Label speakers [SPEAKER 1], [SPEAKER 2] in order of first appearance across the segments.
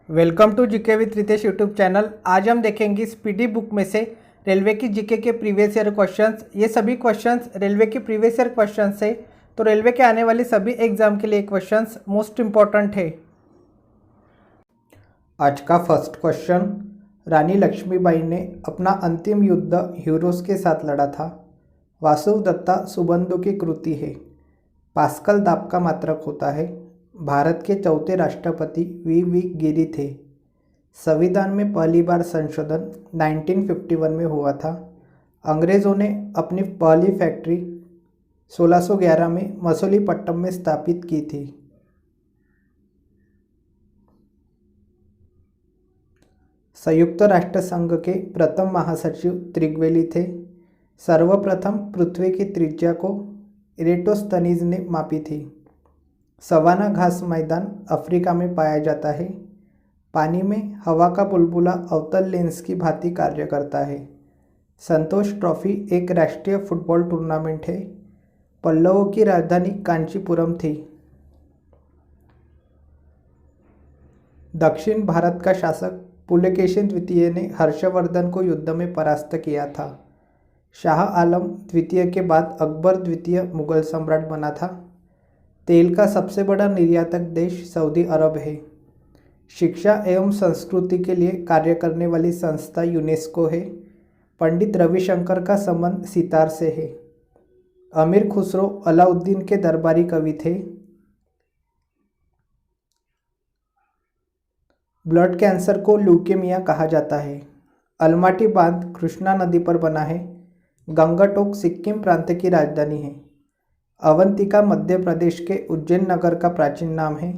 [SPEAKER 1] Welcome to GK with Ritesh YouTube channel. आज हम देखेंगे स्पीडी बुक में से रेलवे की जीके के प्रीवियस ईयर क्वेश्चंस। ये सभी क्वेश्चंस रेलवे के प्रीवियस ईयर क्वेश्चंस है, तो रेलवे के आने वाले सभी एग्जाम के लिए क्वेश्चंस मोस्ट इम्पॉर्टेंट है। आज का फर्स्ट क्वेश्चन, रानी लक्ष्मीबाई ने अपना अंतिम युद्ध हीरोज के साथ लड़ा था। वासुदत्ता सुबंधु की कृति है। पास्कल दाब का मात्रक होता है। भारत के चौथे राष्ट्रपति वी गिरी थे। संविधान में पहली बार संशोधन 1951 में हुआ था। अंग्रेज़ों ने अपनी पहली फैक्ट्री 1611 में मसूलीपट्टनम में स्थापित की थी। संयुक्त राष्ट्र संघ के प्रथम महासचिव त्रिगवेली थे। सर्वप्रथम पृथ्वी की त्रिज्या को इरेटोस्थनीज ने मापी थी। सवाना घास मैदान अफ्रीका में पाया जाता है। पानी में हवा का बुलबुला अवतल लेंस की भांति कार्य करता है। संतोष ट्रॉफी एक राष्ट्रीय फुटबॉल टूर्नामेंट है। पल्लवों की राजधानी कांचीपुरम थी। दक्षिण भारत का शासक पुलकेशिन द्वितीय ने हर्षवर्धन को युद्ध में परास्त किया था। शाह आलम द्वितीय के बाद अकबर द्वितीय मुगल सम्राट बना था। तेल का सबसे बड़ा निर्यातक देश सऊदी अरब है। शिक्षा एवं संस्कृति के लिए कार्य करने वाली संस्था यूनेस्को है। पंडित रविशंकर का संबंध सितार से है। अमीर खुसरो अलाउद्दीन के दरबारी कवि थे। ब्लड कैंसर को ल्यूकेमिया कहा जाता है। अलमाटी बांध कृष्णा नदी पर बना है। गंगटोक सिक्किम प्रांत की राजधानी है। अवंतिका मध्य प्रदेश के उज्जैन नगर का प्राचीन नाम है।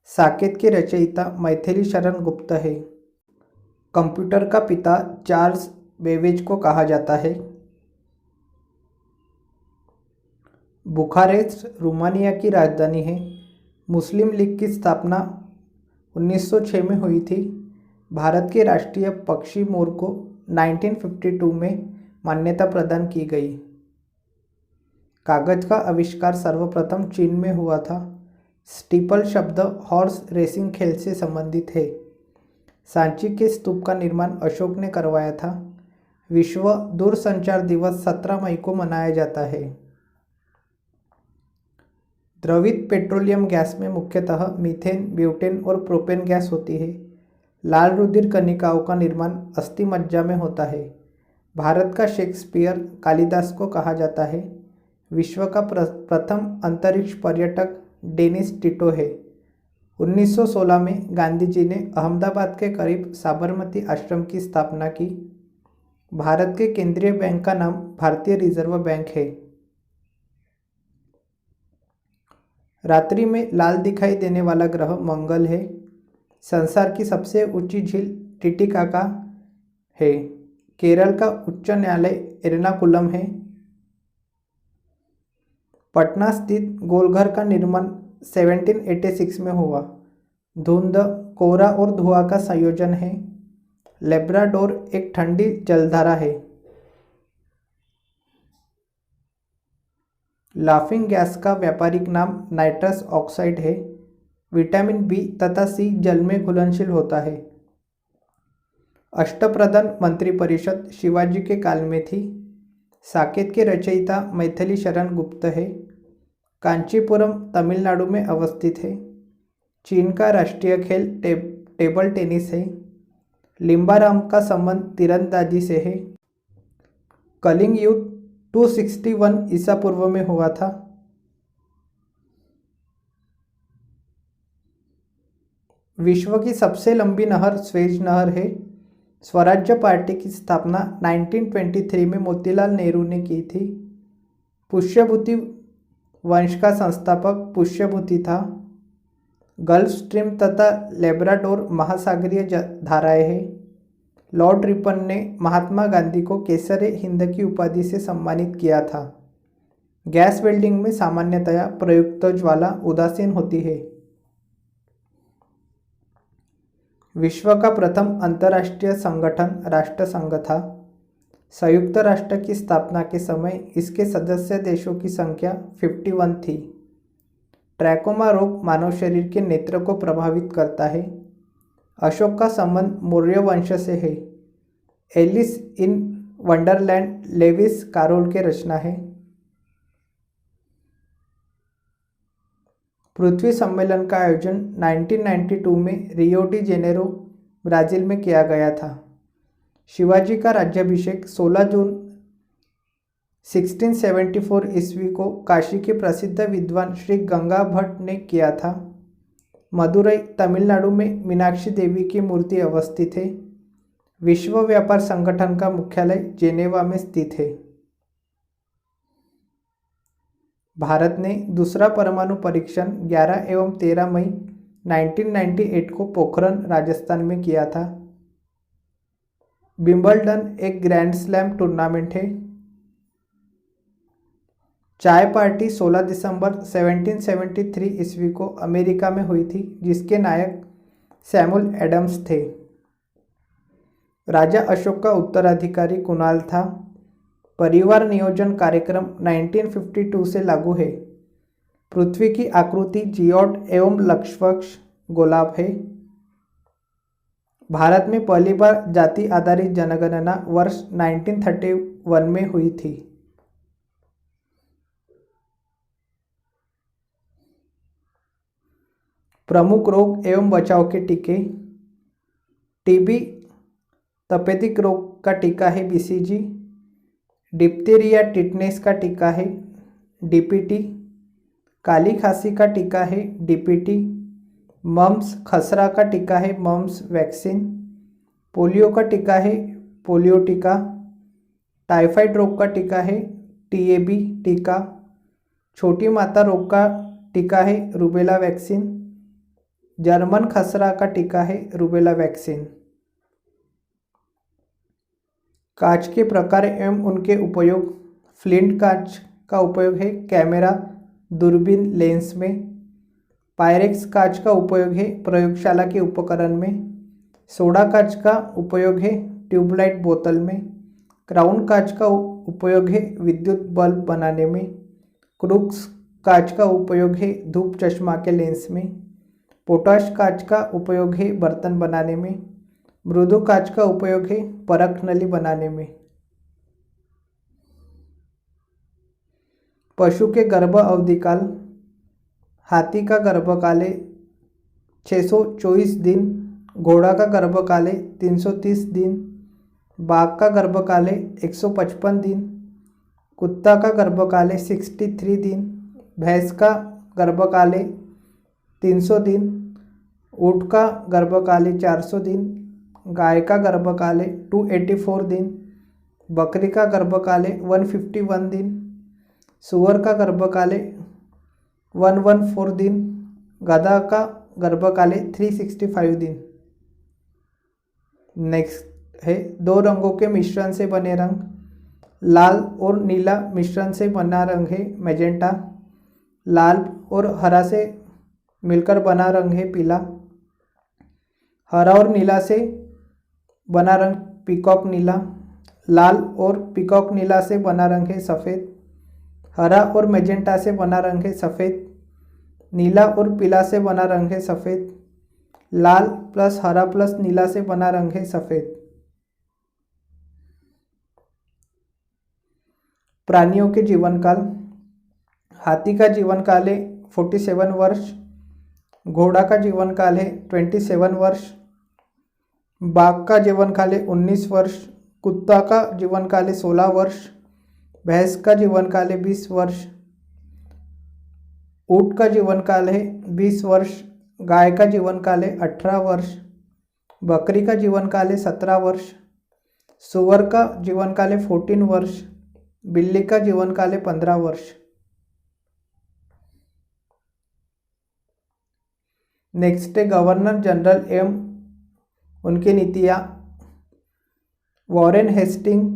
[SPEAKER 1] साकेत के रचयिता मैथिली शरण गुप्त है। कंप्यूटर का पिता चार्ल्स बेबेज को कहा जाता है। बुखारेस्ट रोमानिया की राजधानी है। मुस्लिम लीग की स्थापना 1906 में हुई थी। भारत के राष्ट्रीय पक्षी मोर को 1952 में मान्यता प्रदान की गई। कागज का आविष्कार सर्वप्रथम चीन में हुआ था। स्टीपल शब्द हॉर्स रेसिंग खेल से संबंधित है। सांची के स्तूप का निर्माण अशोक ने करवाया था। विश्व दूरसंचार दिवस 17 मई को मनाया जाता है। द्रवित पेट्रोलियम गैस में मुख्यतः मीथेन, ब्यूटेन और प्रोपेन गैस होती है। लाल रुधिर कणिकाओं का निर्माण अस्थि मज्जा में होता है। भारत का शेक्सपियर कालिदास को कहा जाता है। विश्व का प्रथम अंतरिक्ष पर्यटक डेनिस टिटो है। 1916 में गांधी जी ने अहमदाबाद के करीब साबरमती आश्रम की स्थापना की। भारत के केंद्रीय बैंक का नाम भारतीय रिजर्व बैंक है। रात्रि में लाल दिखाई देने वाला ग्रह मंगल है। संसार की सबसे ऊंची झील टिटिकाका है। केरल का उच्च न्यायालय एर्नाकुलम है। पटना स्थित गोलघर का निर्माण 1786 में हुआ। धुंध, कोहरा और धुआं का संयोजन है। लेब्राडोर एक ठंडी जलधारा है। लाफिंग गैस का व्यापारिक नाम नाइट्रस ऑक्साइड है। विटामिन बी तथा सी जल में घुलनशील होता है। अष्टप्रधान मंत्रिपरिषद शिवाजी के काल में थी। साकेत के रचयिता मैथिली शरण गुप्त है। कांचीपुरम तमिलनाडु में अवस्थित है। चीन का राष्ट्रीय खेल टेबल टेनिस है। लिम्बाराम का संबंध तीरंदाजी से है। कलिंग युद्ध 261 ईसा पूर्व में हुआ था। विश्व की सबसे लंबी नहर स्वेज नहर है। स्वराज्य पार्टी की स्थापना 1923 में मोतीलाल नेहरू ने की थी। पुष्यभूति वंश का संस्थापक पुष्यभूति था। गल्फ स्ट्रीम तथा लेब्राडोर महासागरीय धाराएं हैं। लॉर्ड रिपन ने महात्मा गांधी को केसरे हिंद की उपाधि से सम्मानित किया था। गैस वेल्डिंग में सामान्यतया प्रयुक्त ज्वाला उदासीन होती है। विश्व का प्रथम अंतर्राष्ट्रीय संगठन राष्ट्रसंघ था। संयुक्त राष्ट्र की स्थापना के समय इसके सदस्य देशों की संख्या 51 थी। ट्रैकोमा रोग मानव शरीर के नेत्र को प्रभावित करता है। अशोक का संबंध मौर्य वंश से है। Alice in Wonderland Lewis Carroll के रचना है। पृथ्वी सम्मेलन का आयोजन 1992 में रियो डी जेनेरो ब्राजील में किया गया था। शिवाजी का राज्याभिषेक 16 जून 1674 ईस्वी को काशी के प्रसिद्ध विद्वान श्री गंगा भट्ट ने किया था। मदुरई तमिलनाडु में मीनाक्षी देवी की मूर्ति अवस्थित है। विश्व व्यापार संगठन का मुख्यालय जेनेवा में स्थित है। भारत ने दूसरा परमाणु परीक्षण 11 एवं 13 मई 1998 को पोखरण राजस्थान में किया था। विंबलडन एक ग्रैंड स्लैम टूर्नामेंट है। चाय पार्टी 16 दिसंबर 1773 ईस्वी को अमेरिका में हुई थी, जिसके नायक सैमुअल एडम्स थे। राजा अशोक का उत्तराधिकारी कुणाल था। परिवार नियोजन कार्यक्रम 1952 से लागू है। पृथ्वी की आकृति जियोड एवं लक्षवक्ष गोलाभ है। भारत में पहली बार जाति आधारित जनगणना वर्ष 1931 में हुई थी। प्रमुख रोग एवं बचाव के टीके। टीबी तपेदिक रोग का टीका है बीसीजी। डिप्थीरिया टिटनेस का टीका है डीपीटी। काली खांसी का टीका है डीपीटी। मम्स खसरा का टीका है मम्स वैक्सीन। पोलियो का टीका है पोलियो टीका। टाइफाइड रोग का टीका है टीएबी टीका। छोटी माता रोग का टीका है रूबेला वैक्सीन। जर्मन खसरा का टीका है रूबेला वैक्सीन। कांच के प्रकार एवं उनके उपयोग। फ्लिंट कांच का उपयोग है कैमरा दूरबीन लेंस में। पायरेक्स कांच का उपयोग है प्रयोगशाला के उपकरण में। सोडा कांच का उपयोग है ट्यूबलाइट बोतल में। क्राउन कांच का उपयोग है विद्युत बल्ब बनाने में। क्रूक्स कांच का उपयोग है धूप चश्मा के लेंस में। पोटाश कांच का उपयोग है बर्तन बनाने में। मृदु कांच का उपयोग है परख नली बनाने में। पशु के गर्भ अवधि काल। हाथी का गर्भकाल है 624 दिन। घोड़ा का गर्भकाल है 330 दिन। बाघ का गर्भकाल है 155 दिन। कुत्ता का गर्भकाल है 63 दिन। भैंस का गर्भकाल है 300 दिन। ऊँट का गर्भकाल है 400 दिन। गाय का गर्भकाल है 284 दिन। बकरी का गर्भकाल है 151 दिन। सुअर का गर्भकाल है 114 दिन। गधा का गर्भकाल है 365 दिन। नेक्स्ट है दो रंगों के मिश्रण से बने रंग। लाल और नीला मिश्रण से बना रंग है मैजेंटा। लाल और हरा से मिलकर बना रंग है पीला। हरा और नीला से बना रंग पीकॉक नीला। लाल और पीकॉक नीला से बना रंग है सफ़ेद। हरा और मैजेंटा से बना रंग है सफ़ेद। नीला और पीला से बना रंग है सफ़ेद। लाल प्लस हरा प्लस नीला से बना रंग है सफ़ेद। प्राणियों के जीवन काल। हाथी का जीवन काल है 47 वर्ष। घोड़ा का जीवन काल है 27 वर्ष। बाघ का जीवन काल है 19 वर्ष। कुत्ता का जीवन काल है 16 वर्ष। भैंस का जीवन काल है 20 वर्ष। ऊँट का जीवन काल है 20 वर्ष। गाय का जीवन काल है 18 वर्ष। बकरी का जीवन काल है 17 वर्ष। सुअर का जीवन काल है 14 वर्ष। बिल्ली का जीवन काल है 15 वर्ष। नेक्स्ट है गवर्नर जनरल एवं उनकी नीतियाँ। Warren Hasting.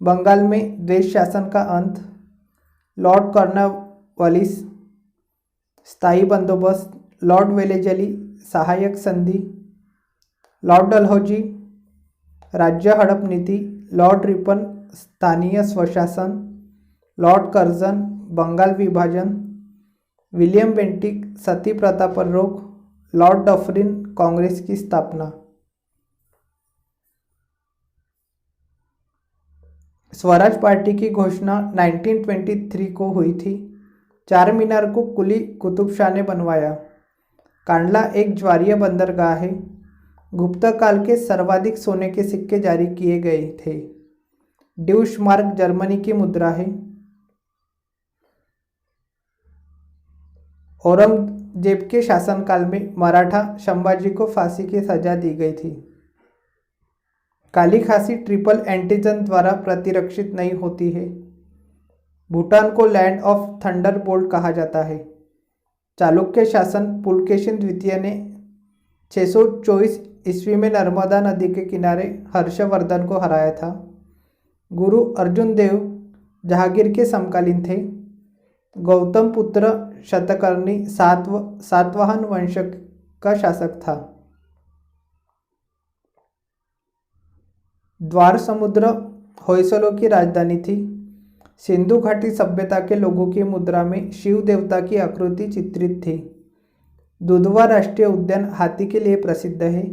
[SPEAKER 1] बंगाल में देश शासन का अंत। Lord Cornwallis. स्थायी बंदोबस्त। लॉर्ड वेलेजली सहायक संधि। लॉर्ड डलहौजी राज्य हड़प नीति। लॉर्ड रिपन स्थानीय स्वशासन। लॉर्ड कर्जन बंगाल विभाजन। विलियम बेंटिक सती प्रथा पर रोक। लॉर्ड डफरिन कांग्रेस की स्थापना। स्वराज पार्टी की घोषणा 1923 को हुई थी। चार मीनार को कुली कुतुब शाह ने बनवाया। कांडला एक ज्वारीय बंदरगाह है। गुप्त काल के सर्वाधिक सोने के सिक्के जारी किए गए थे। ड्यूशमार्क जर्मनी की मुद्रा है। औरंगजेब के शासनकाल में मराठा संभाजी को फांसी की सजा दी गई थी। काली खांसी ट्रिपल एंटीजन द्वारा प्रतिरक्षित नहीं होती है। भूटान को लैंड ऑफ थंडरबोल्ट कहा जाता है। चालुक्य शासन पुलकेशिन द्वितीय ने 624 ईस्वी में नर्मदा नदी के किनारे हर्षवर्धन को हराया था। गुरु अर्जुन देव जहांगीर के समकालीन थे। गौतम पुत्र शतकर्णी सातवाहन वंश का शासक था। द्वार समुद्र होयसलों की राजधानी थी। सिंधु घाटी सभ्यता के लोगों की मुद्रा में शिव देवता की आकृति चित्रित थी। दुधवा राष्ट्रीय उद्यान हाथी के लिए प्रसिद्ध है।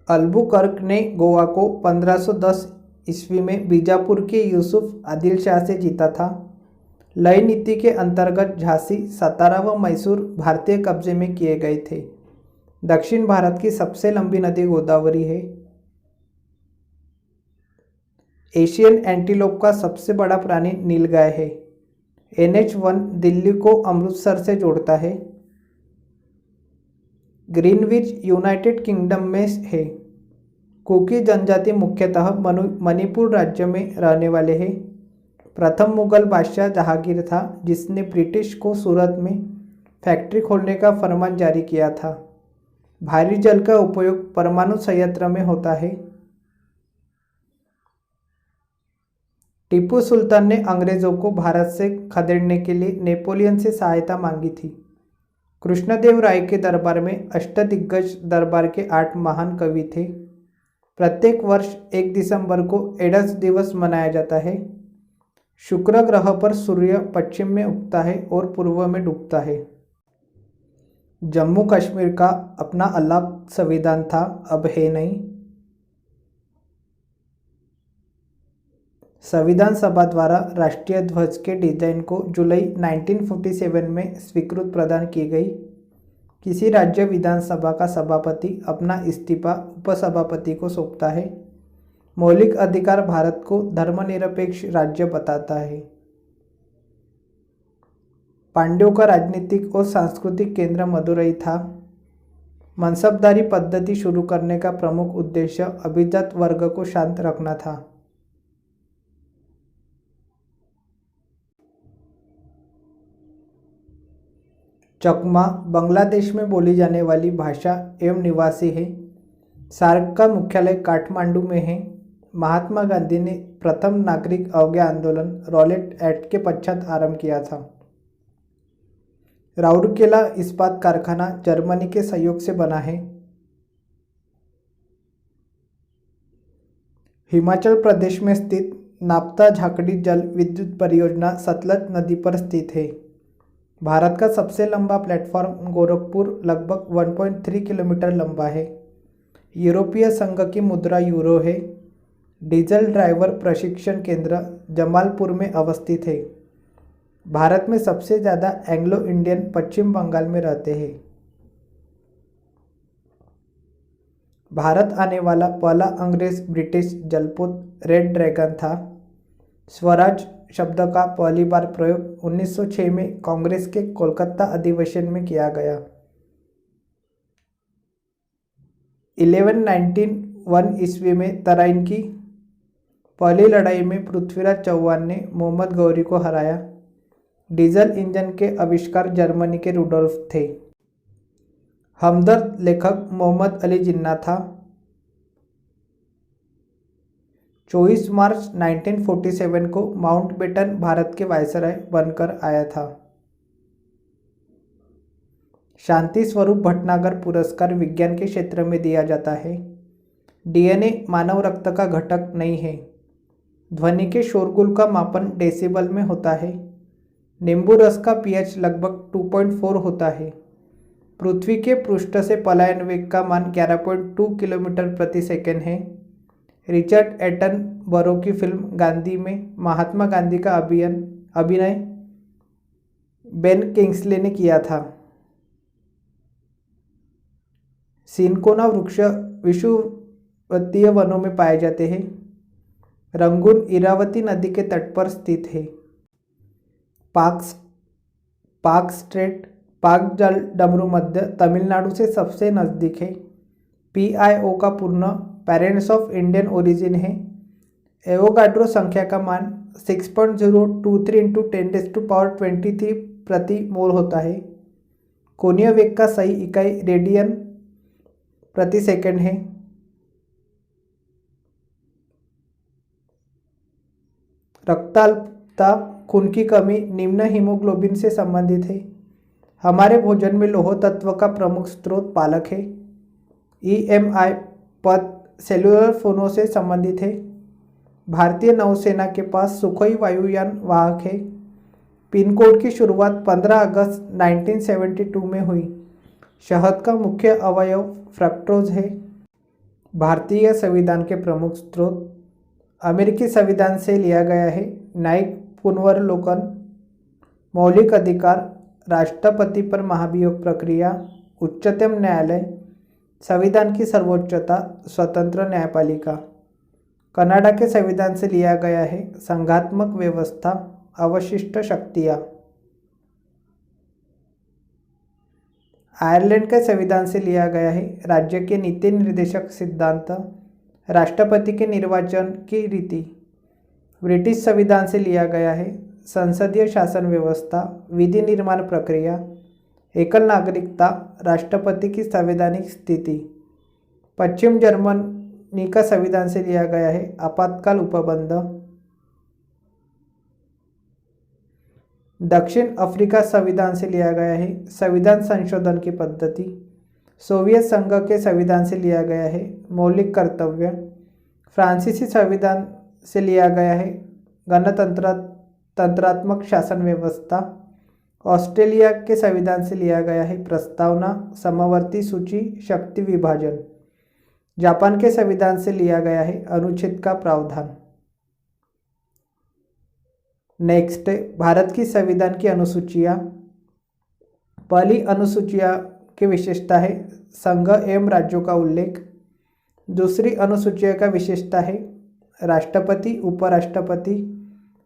[SPEAKER 1] अल्बुकर्क ने गोवा को 1510 ईस्वी में बीजापुर के यूसुफ आदिल शाह से जीता था। लय नीति के अंतर्गत झांसी, सतारा व मैसूर भारतीय कब्जे में किए गए थे। दक्षिण भारत की सबसे लंबी नदी गोदावरी है। एशियन एंटीलोप का सबसे बड़ा प्राणी नीलगाय है। NH1 दिल्ली को अमृतसर से जोड़ता है। ग्रीनविच यूनाइटेड किंगडम में है। कुकी जनजाति मुख्यतः मणिपुर राज्य में रहने वाले हैं। प्रथम मुगल बादशाह जहांगीर था जिसने ब्रिटिश को सूरत में फैक्ट्री खोलने का फरमान जारी किया था। भारी जल का उपयोग परमाणु संयंत्र में होता है। टीपू सुल्तान ने अंग्रेजों को भारत से खदेड़ने के लिए नेपोलियन से सहायता मांगी थी। कृष्णदेव राय के दरबार में अष्टदिग्गज दरबार के 8 महान कवि थे। प्रत्येक वर्ष 1 दिसंबर को एडस दिवस मनाया जाता है। शुक्र ग्रह पर सूर्य पश्चिम में उगता है और पूर्व में डूबता है। जम्मू कश्मीर का अपना अलग संविधान था, अब है नहीं। संविधान सभा द्वारा राष्ट्रीय ध्वज के डिजाइन को जुलाई 1947 में स्वीकृति प्रदान की गई। किसी राज्य विधानसभा का सभापति अपना इस्तीफा उपसभापति को सौंपता है। मौलिक अधिकार भारत को धर्मनिरपेक्ष राज्य बताता है। पांड्यों का राजनीतिक और सांस्कृतिक केंद्र मदुरई था। मनसबदारी पद्धति शुरू करने का प्रमुख उद्देश्य अभिजात वर्ग को शांत रखना था। चकमा बांग्लादेश में बोली जाने वाली भाषा एवं निवासी है। सार्क का मुख्यालय काठमांडू में है। महात्मा गांधी ने प्रथम नागरिक अवज्ञा आंदोलन रॉलेट एक्ट के पश्चात आरंभ किया था। राउरकेला इस्पात कारखाना जर्मनी के सहयोग से बना है। हिमाचल प्रदेश में स्थित नाप्ता झाकड़ी जल विद्युत परियोजना सतलज नदी पर स्थित है। भारत का सबसे लंबा प्लेटफॉर्म गोरखपुर लगभग 1.3 किलोमीटर लंबा है। यूरोपीय संघ की मुद्रा यूरो है। डीजल ड्राइवर प्रशिक्षण केंद्र जमालपुर में अवस्थित है। भारत में सबसे ज़्यादा एंग्लो इंडियन पश्चिम बंगाल में रहते हैं। भारत आने वाला पहला अंग्रेज ब्रिटिश जलपोत रेड ड्रैगन था। स्वराज शब्द का पहली बार प्रयोग 1906 में कांग्रेस के कोलकाता अधिवेशन में किया गया। 1191 ईस्वी में तराइन की पहली लड़ाई में पृथ्वीराज चौहान ने मोहम्मद गौरी को हराया। डीजल इंजन के आविष्कार जर्मनी के रुडोल्फ थे। हमदर्द लेखक मोहम्मद अली जिन्ना था। 24 मार्च 1947 को माउंटबेटन भारत के वायसराय बनकर आया था। शांति स्वरूप भटनागर पुरस्कार विज्ञान के क्षेत्र में दिया जाता है। डीएनए मानव रक्त का घटक नहीं है। ध्वनि के शोरगुल का मापन डेसिबल में होता है। नींबू रस का पीएच लगभग 2.4 होता है। पृथ्वी के पृष्ठ से पलायन वेग का मान 11.2 किलोमीटर प्रति सेकंड है। रिचर्ड एटनबरो की फिल्म गांधी में महात्मा गांधी का अभिनय बेन किंग्सले ने किया था। सिनकोना वृक्ष विषुवतीय वनों में पाए जाते हैं। रंगून इरावती नदी के तट पर स्थित है। पाक स्ट्रेट पाक जल डमरू मध्य तमिलनाडु से सबसे नज़दीक है। PIO का पूर्ण पेरेंट्स ऑफ इंडियन ओरिजिन है। एवोगाड्रो संख्या का मान 6.023 × 10⁻23 प्रति मोल होता है। कोणीय वेग का सही इकाई रेडियन प्रति सेकंड है। रक्ताल्पता खून की कमी निम्न हीमोग्लोबिन से संबंधित है। हमारे भोजन में लौह तत्व का प्रमुख स्रोत पालक है। EMI पद सेलुलर फोनों से संबंधित है। भारतीय नौसेना के पास सुखोई वायुयान वाहक है। पिन कोड की शुरुआत 15 अगस्त 1972 में हुई। शहद का मुख्य अवयव फ्रक्टोज है। भारतीय संविधान के प्रमुख स्रोत अमेरिकी संविधान से लिया गया है। न्यायिक पुनर्वलोकन, मौलिक अधिकार, राष्ट्रपति पर महाभियोग प्रक्रिया, उच्चतम न्यायालय, संविधान की सर्वोच्चता, स्वतंत्र न्यायपालिका। कनाडा के संविधान से लिया गया है। संघात्मक व्यवस्था, अवशिष्ट शक्तियाँ। आयरलैंड के संविधान से लिया गया है। राज्य के नीति निर्देशक सिद्धांत, राष्ट्रपति के निर्वाचन की रीति। ब्रिटिश संविधान से लिया गया है। संसदीय शासन व्यवस्था, विधि निर्माण प्रक्रिया, एकल नागरिकता, राष्ट्रपति की संवैधानिक स्थिति। पश्चिम जर्मनी का संविधान से लिया गया है। आपातकाल उपबंध। दक्षिण अफ्रीका संविधान से लिया गया है। संविधान संशोधन की पद्धति। सोवियत संघ के संविधान से लिया गया है। मौलिक कर्तव्य। फ्रांसीसी संविधान से लिया गया है। तंत्रात्मक शासन व्यवस्था। ऑस्ट्रेलिया के संविधान से लिया गया है। प्रस्तावना, समवर्ती सूची, शक्ति विभाजन। जापान के संविधान से लिया गया है। अनुच्छेद का प्रावधान। नेक्स्ट, भारत की संविधान की अनुसूचियाँ। पहली अनुसूचिया की विशेषता है संघ एवं राज्यों का उल्लेख। दूसरी अनुसूचिया का विशेषता है राष्ट्रपति, उपराष्ट्रपति,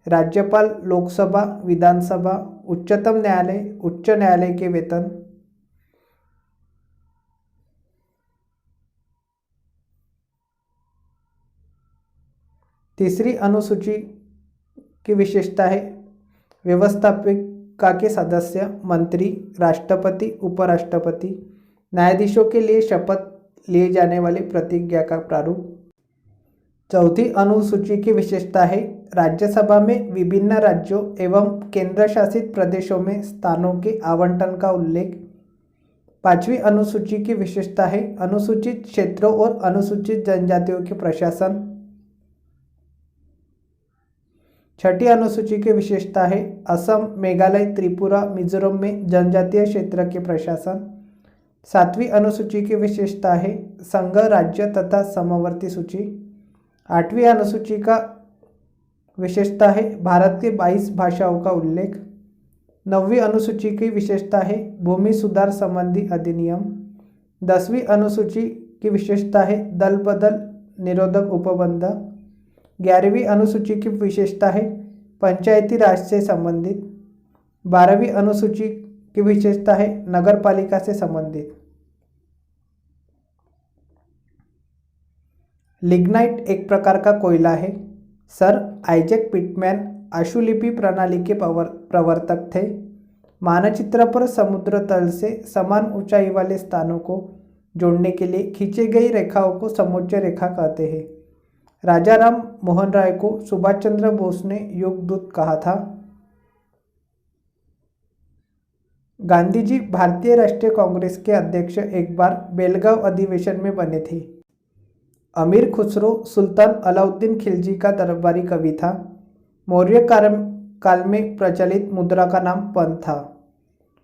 [SPEAKER 1] राज्यपाल, लोकसभा, विधानसभा, उच्चतम न्यायालय, उच्च न्यायालय के वेतन। तीसरी अनुसूची की विशेषता है व्यवस्थापिका के सदस्य, मंत्री, राष्ट्रपति, उपराष्ट्रपति, न्यायाधीशों के लिए शपथ लिए जाने वाली प्रतिज्ञा का प्रारूप। चौथी अनुसूची की विशेषता है राज्यसभा में विभिन्न राज्यों एवं केंद्र शासित प्रदेशों में स्थानों के आवंटन का उल्लेख। पांचवी अनुसूची की विशेषता है अनुसूचित क्षेत्रों और अनुसूचित जनजातियों के प्रशासन। छठी अनुसूची की विशेषता है असम, मेघालय, त्रिपुरा, मिजोरम में जनजातीय क्षेत्र के प्रशासन। सातवीं अनुसूची की विशेषता है संघ, राज्य तथा समवर्ती सूची। आठवीं अनुसूची का विशेषता है भारत के 22 भाषाओं का उल्लेख। 9वीं अनुसूची की विशेषता है भूमि सुधार संबंधी अधिनियम। 10वीं अनुसूची की विशेषता है दल बदल निरोधक उपबंध। 11वीं अनुसूची की विशेषता है पंचायती राज से संबंधित। 12वीं अनुसूची की विशेषता है नगर पालिका से संबंधित। लिग्नाइट एक प्रकार का कोयला है। सर आइजैक पिटमैन आशुलिपि प्रणाली के प्रवर्तक थे। मानचित्र पर समुद्र तल से समान ऊंचाई वाले स्थानों को जोड़ने के लिए खींची गई रेखाओं को समोच्च रेखा कहते हैं। राजा राम मोहन राय को सुभाष चंद्र बोस ने युगदूत कहा था। गांधी जी भारतीय राष्ट्रीय कांग्रेस के अध्यक्ष एक बार बेलगांव अधिवेशन में बने थे। अमीर खुसरो सुल्तान अलाउद्दीन खिलजी का दरबारी कवि था। मौर्य काल में प्रचलित मुद्रा का नाम पन था।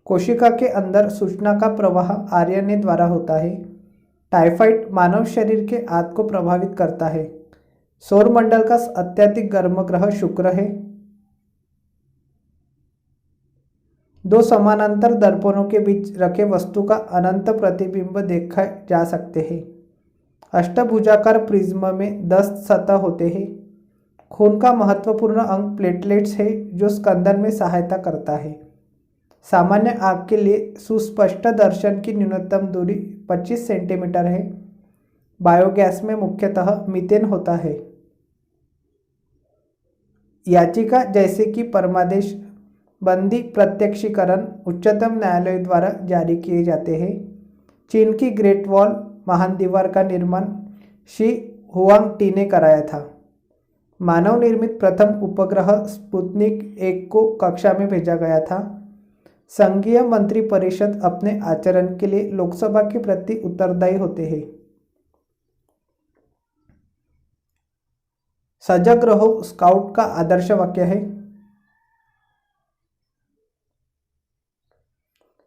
[SPEAKER 1] कोशिका के अंदर सूचना का प्रवाह आरएनए द्वारा होता है। टाइफाइड मानव शरीर के आंत को प्रभावित करता है। सौरमंडल का अत्यधिक गर्म ग्रह शुक्र है। दो समानांतर दर्पणों के बीच रखे वस्तु का अनंत प्रतिबिंब देखा जा सकते हैं। अष्टभुजाकार प्रिज्म में 10 सतह होते हैं। खून का महत्वपूर्ण अंग प्लेटलेट्स है जो स्कंदन में सहायता करता है। सामान्य आँख के लिए सुस्पष्ट दर्शन की न्यूनतम दूरी 25 सेंटीमीटर है। बायोगैस में मुख्यतः मीथेन होता है। याचिका जैसे कि परमादेश बंदी प्रत्यक्षीकरण उच्चतम न्यायालय द्वारा जारी किए जाते हैं। चीन की ग्रेट वॉल महान दीवार का निर्माण शी हुआंगटी ने कराया था। मानव निर्मित प्रथम उपग्रह स्पुतनिक 1 को कक्षा में भेजा गया था। संघीय मंत्रिपरिषद अपने आचरण के लिए लोकसभा के प्रति उत्तरदायी होते हैं। सजग रहो स्काउट का आदर्श वाक्य है।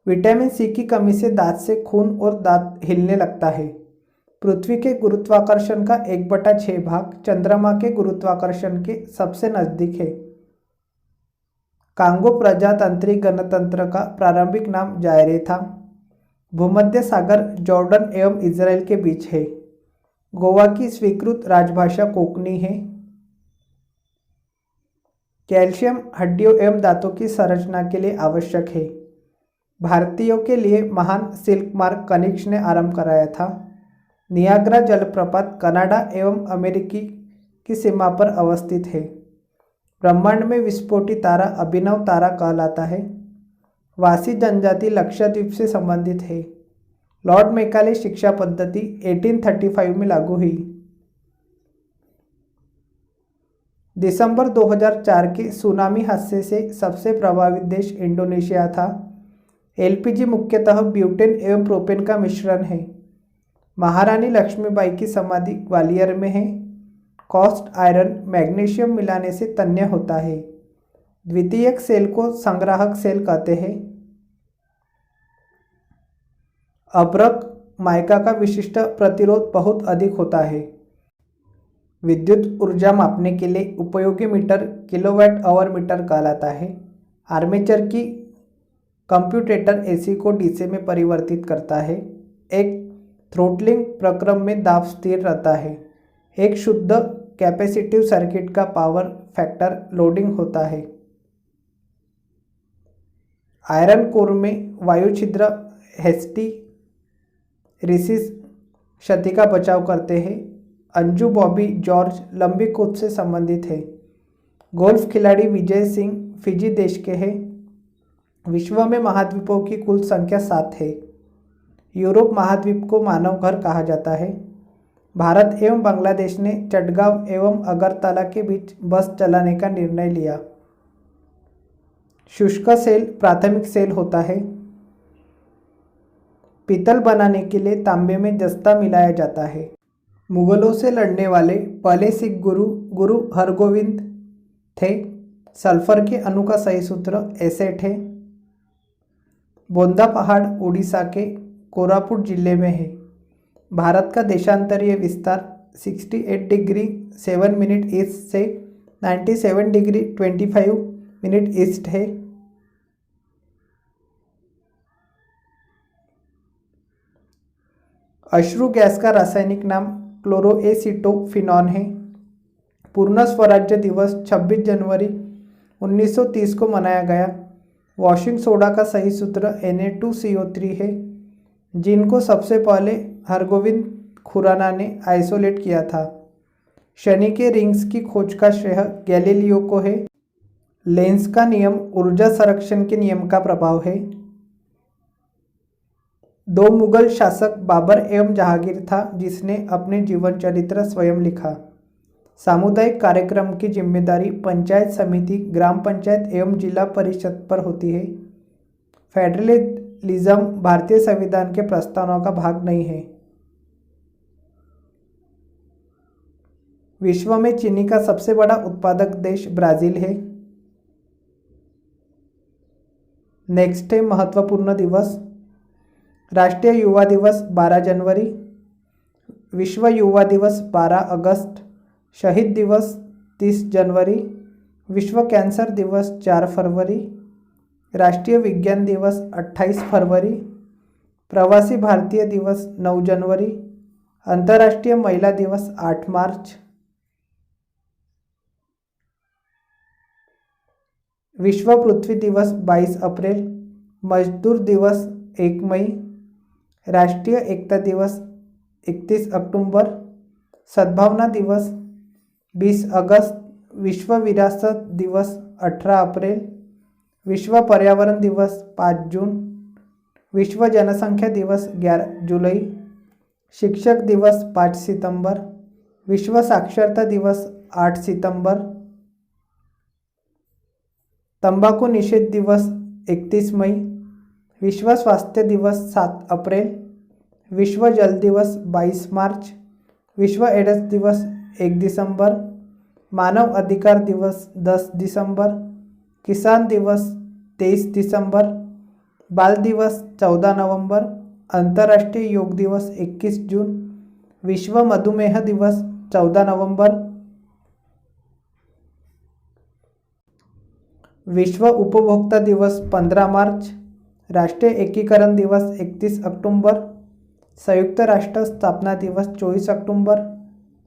[SPEAKER 1] विटामिन सी की कमी से दांत से खून और दांत हिलने लगता है। पृथ्वी के गुरुत्वाकर्षण का 1/6 भाग चंद्रमा के गुरुत्वाकर्षण के सबसे नजदीक है। कांगो प्रजातांत्रिक गणतंत्र का प्रारंभिक नाम जायरे था। भूमध्य सागर जॉर्डन एवं इजराइल के बीच है। गोवा की स्वीकृत राजभाषा कोंकणी है। कैल्शियम हड्डियों एवं दांतों की संरचना के लिए आवश्यक है। भारतीयों के लिए महान सिल्क मार्ग कनिष्क ने आरंभ कराया था। नियाग्रा जलप्रपात कनाडा एवं अमेरिकी की सीमा पर अवस्थित है। ब्रह्मांड में विस्फोटी तारा अभिनव तारा कहलाता है। वासी जनजाति लक्षद्वीप से संबंधित है। लॉर्ड मैकाले शिक्षा पद्धति 1835 में लागू हुई। दिसंबर 2004 के सुनामी हादसे से सबसे प्रभावित देश इंडोनेशिया था। एलपीजी मुख्यतः ब्यूटेन एवं प्रोपेन का मिश्रण है। महारानी लक्ष्मीबाई की समाधि ग्वालियर में है। कॉस्ट आयरन मैग्नीशियम मिलाने से तन्य होता है। द्वितीयक सेल को संग्राहक सेल कहते हैं। अभ्रक माइका का विशिष्ट प्रतिरोध बहुत अधिक होता है। विद्युत ऊर्जा मापने के लिए उपयोगी मीटर किलोवाट आवर मीटर कहलाता है। आर्मेचर की कंप्यूटेटर एसी को डीसी में परिवर्तित करता है। एक थ्रोटलिंग प्रक्रम में दाब स्थिर रहता है। एक शुद्ध कैपेसिटिव सर्किट का पावर फैक्टर लोडिंग होता है। आयरन कोर में वायु छिद्र हेस्टी रिसिस क्षति का बचाव करते हैं। अंजू बॉबी जॉर्ज लंबी कूद से संबंधित है। गोल्फ खिलाड़ी विजय सिंह फिजी देश के हैं। विश्व में महाद्वीपों की कुल संख्या 7 है। यूरोप महाद्वीप को मानव घर कहा जाता है। भारत एवं बांग्लादेश ने चटगांव एवं अगरतला के बीच बस चलाने का निर्णय लिया। शुष्क सेल प्राथमिक सेल होता है। पीतल बनाने के लिए तांबे में जस्ता मिलाया जाता है। मुगलों से लड़ने वाले पहले सिख गुरु गुरु हरगोविंद थे। सल्फर के अणु का सही सूत्र एसेट है। बोंदा पहाड़ उड़ीसा के कोरापुट जिले में है। भारत का देशांतरीय विस्तार 68 डिग्री 7 मिनट ईस्ट से 97 डिग्री 25 मिनट ईस्ट है। अश्रु गैस का रासायनिक नाम क्लोरोएसिटोफिनॉन है। पूर्ण स्वराज्य दिवस 26 जनवरी 1930 को मनाया गया। वॉशिंग सोडा का सही सूत्र Na2CO3 है, जिनको सबसे पहले हरगोविंद खुराना ने आइसोलेट किया था। शनि के रिंग्स की खोज का श्रेय गैलीलियो को है। लेंस का नियम ऊर्जा संरक्षण के नियम का प्रभाव है। 2 मुगल शासक बाबर एवं जहांगीर था जिसने अपने जीवन चरित्र स्वयं लिखा। सामुदायिक कार्यक्रम की जिम्मेदारी पंचायत समिति, ग्राम पंचायत एवं जिला परिषद पर होती है। फेडरलिज्म भारतीय संविधान के प्रस्तावना का भाग नहीं है। विश्व में चीनी का सबसे बड़ा उत्पादक देश ब्राजील है। नेक्स्ट है महत्वपूर्ण दिवस। राष्ट्रीय युवा दिवस 12 जनवरी, विश्व युवा दिवस 12 अगस्त, शहीद दिवस 30 जनवरी, विश्व कैंसर दिवस 4 फरवरी, राष्ट्रीय विज्ञान दिवस 28 फरवरी, प्रवासी भारतीय दिवस 9 जनवरी, अंतर्राष्ट्रीय महिला दिवस 8 मार्च, विश्व पृथ्वी दिवस 22 अप्रैल, मजदूर दिवस 1 मई, राष्ट्रीय एकता दिवस 31 अक्टूबर, सद्भावना दिवस 20 अगस्त, विश्व विरासत दिवस 18 अप्रैल, विश्व पर्यावरण दिवस 5 जून, विश्व जनसंख्या दिवस 11 जुलाई, शिक्षक दिवस 5 सितंबर, विश्व साक्षरता दिवस 8 सितंबर, तंबाकू निषेध दिवस 31 मई, विश्व स्वास्थ्य दिवस 7 अप्रैल, विश्व जल दिवस 22 मार्च, विश्व एड्स दिवस 1 दिसंबर, मानव अधिकार दिवस 10 दिसंबर, किसान दिवस 23 दिसंबर, बाल दिवस 14 नवंबर, अंतर्राष्ट्रीय योग दिवस 21 जून, विश्व मधुमेह दिवस 14 नवंबर, विश्व उपभोक्ता दिवस 15 मार्च, राष्ट्रीय एकीकरण दिवस 31 अक्टूबर, संयुक्त राष्ट्र स्थापना दिवस 24 अक्टूबर,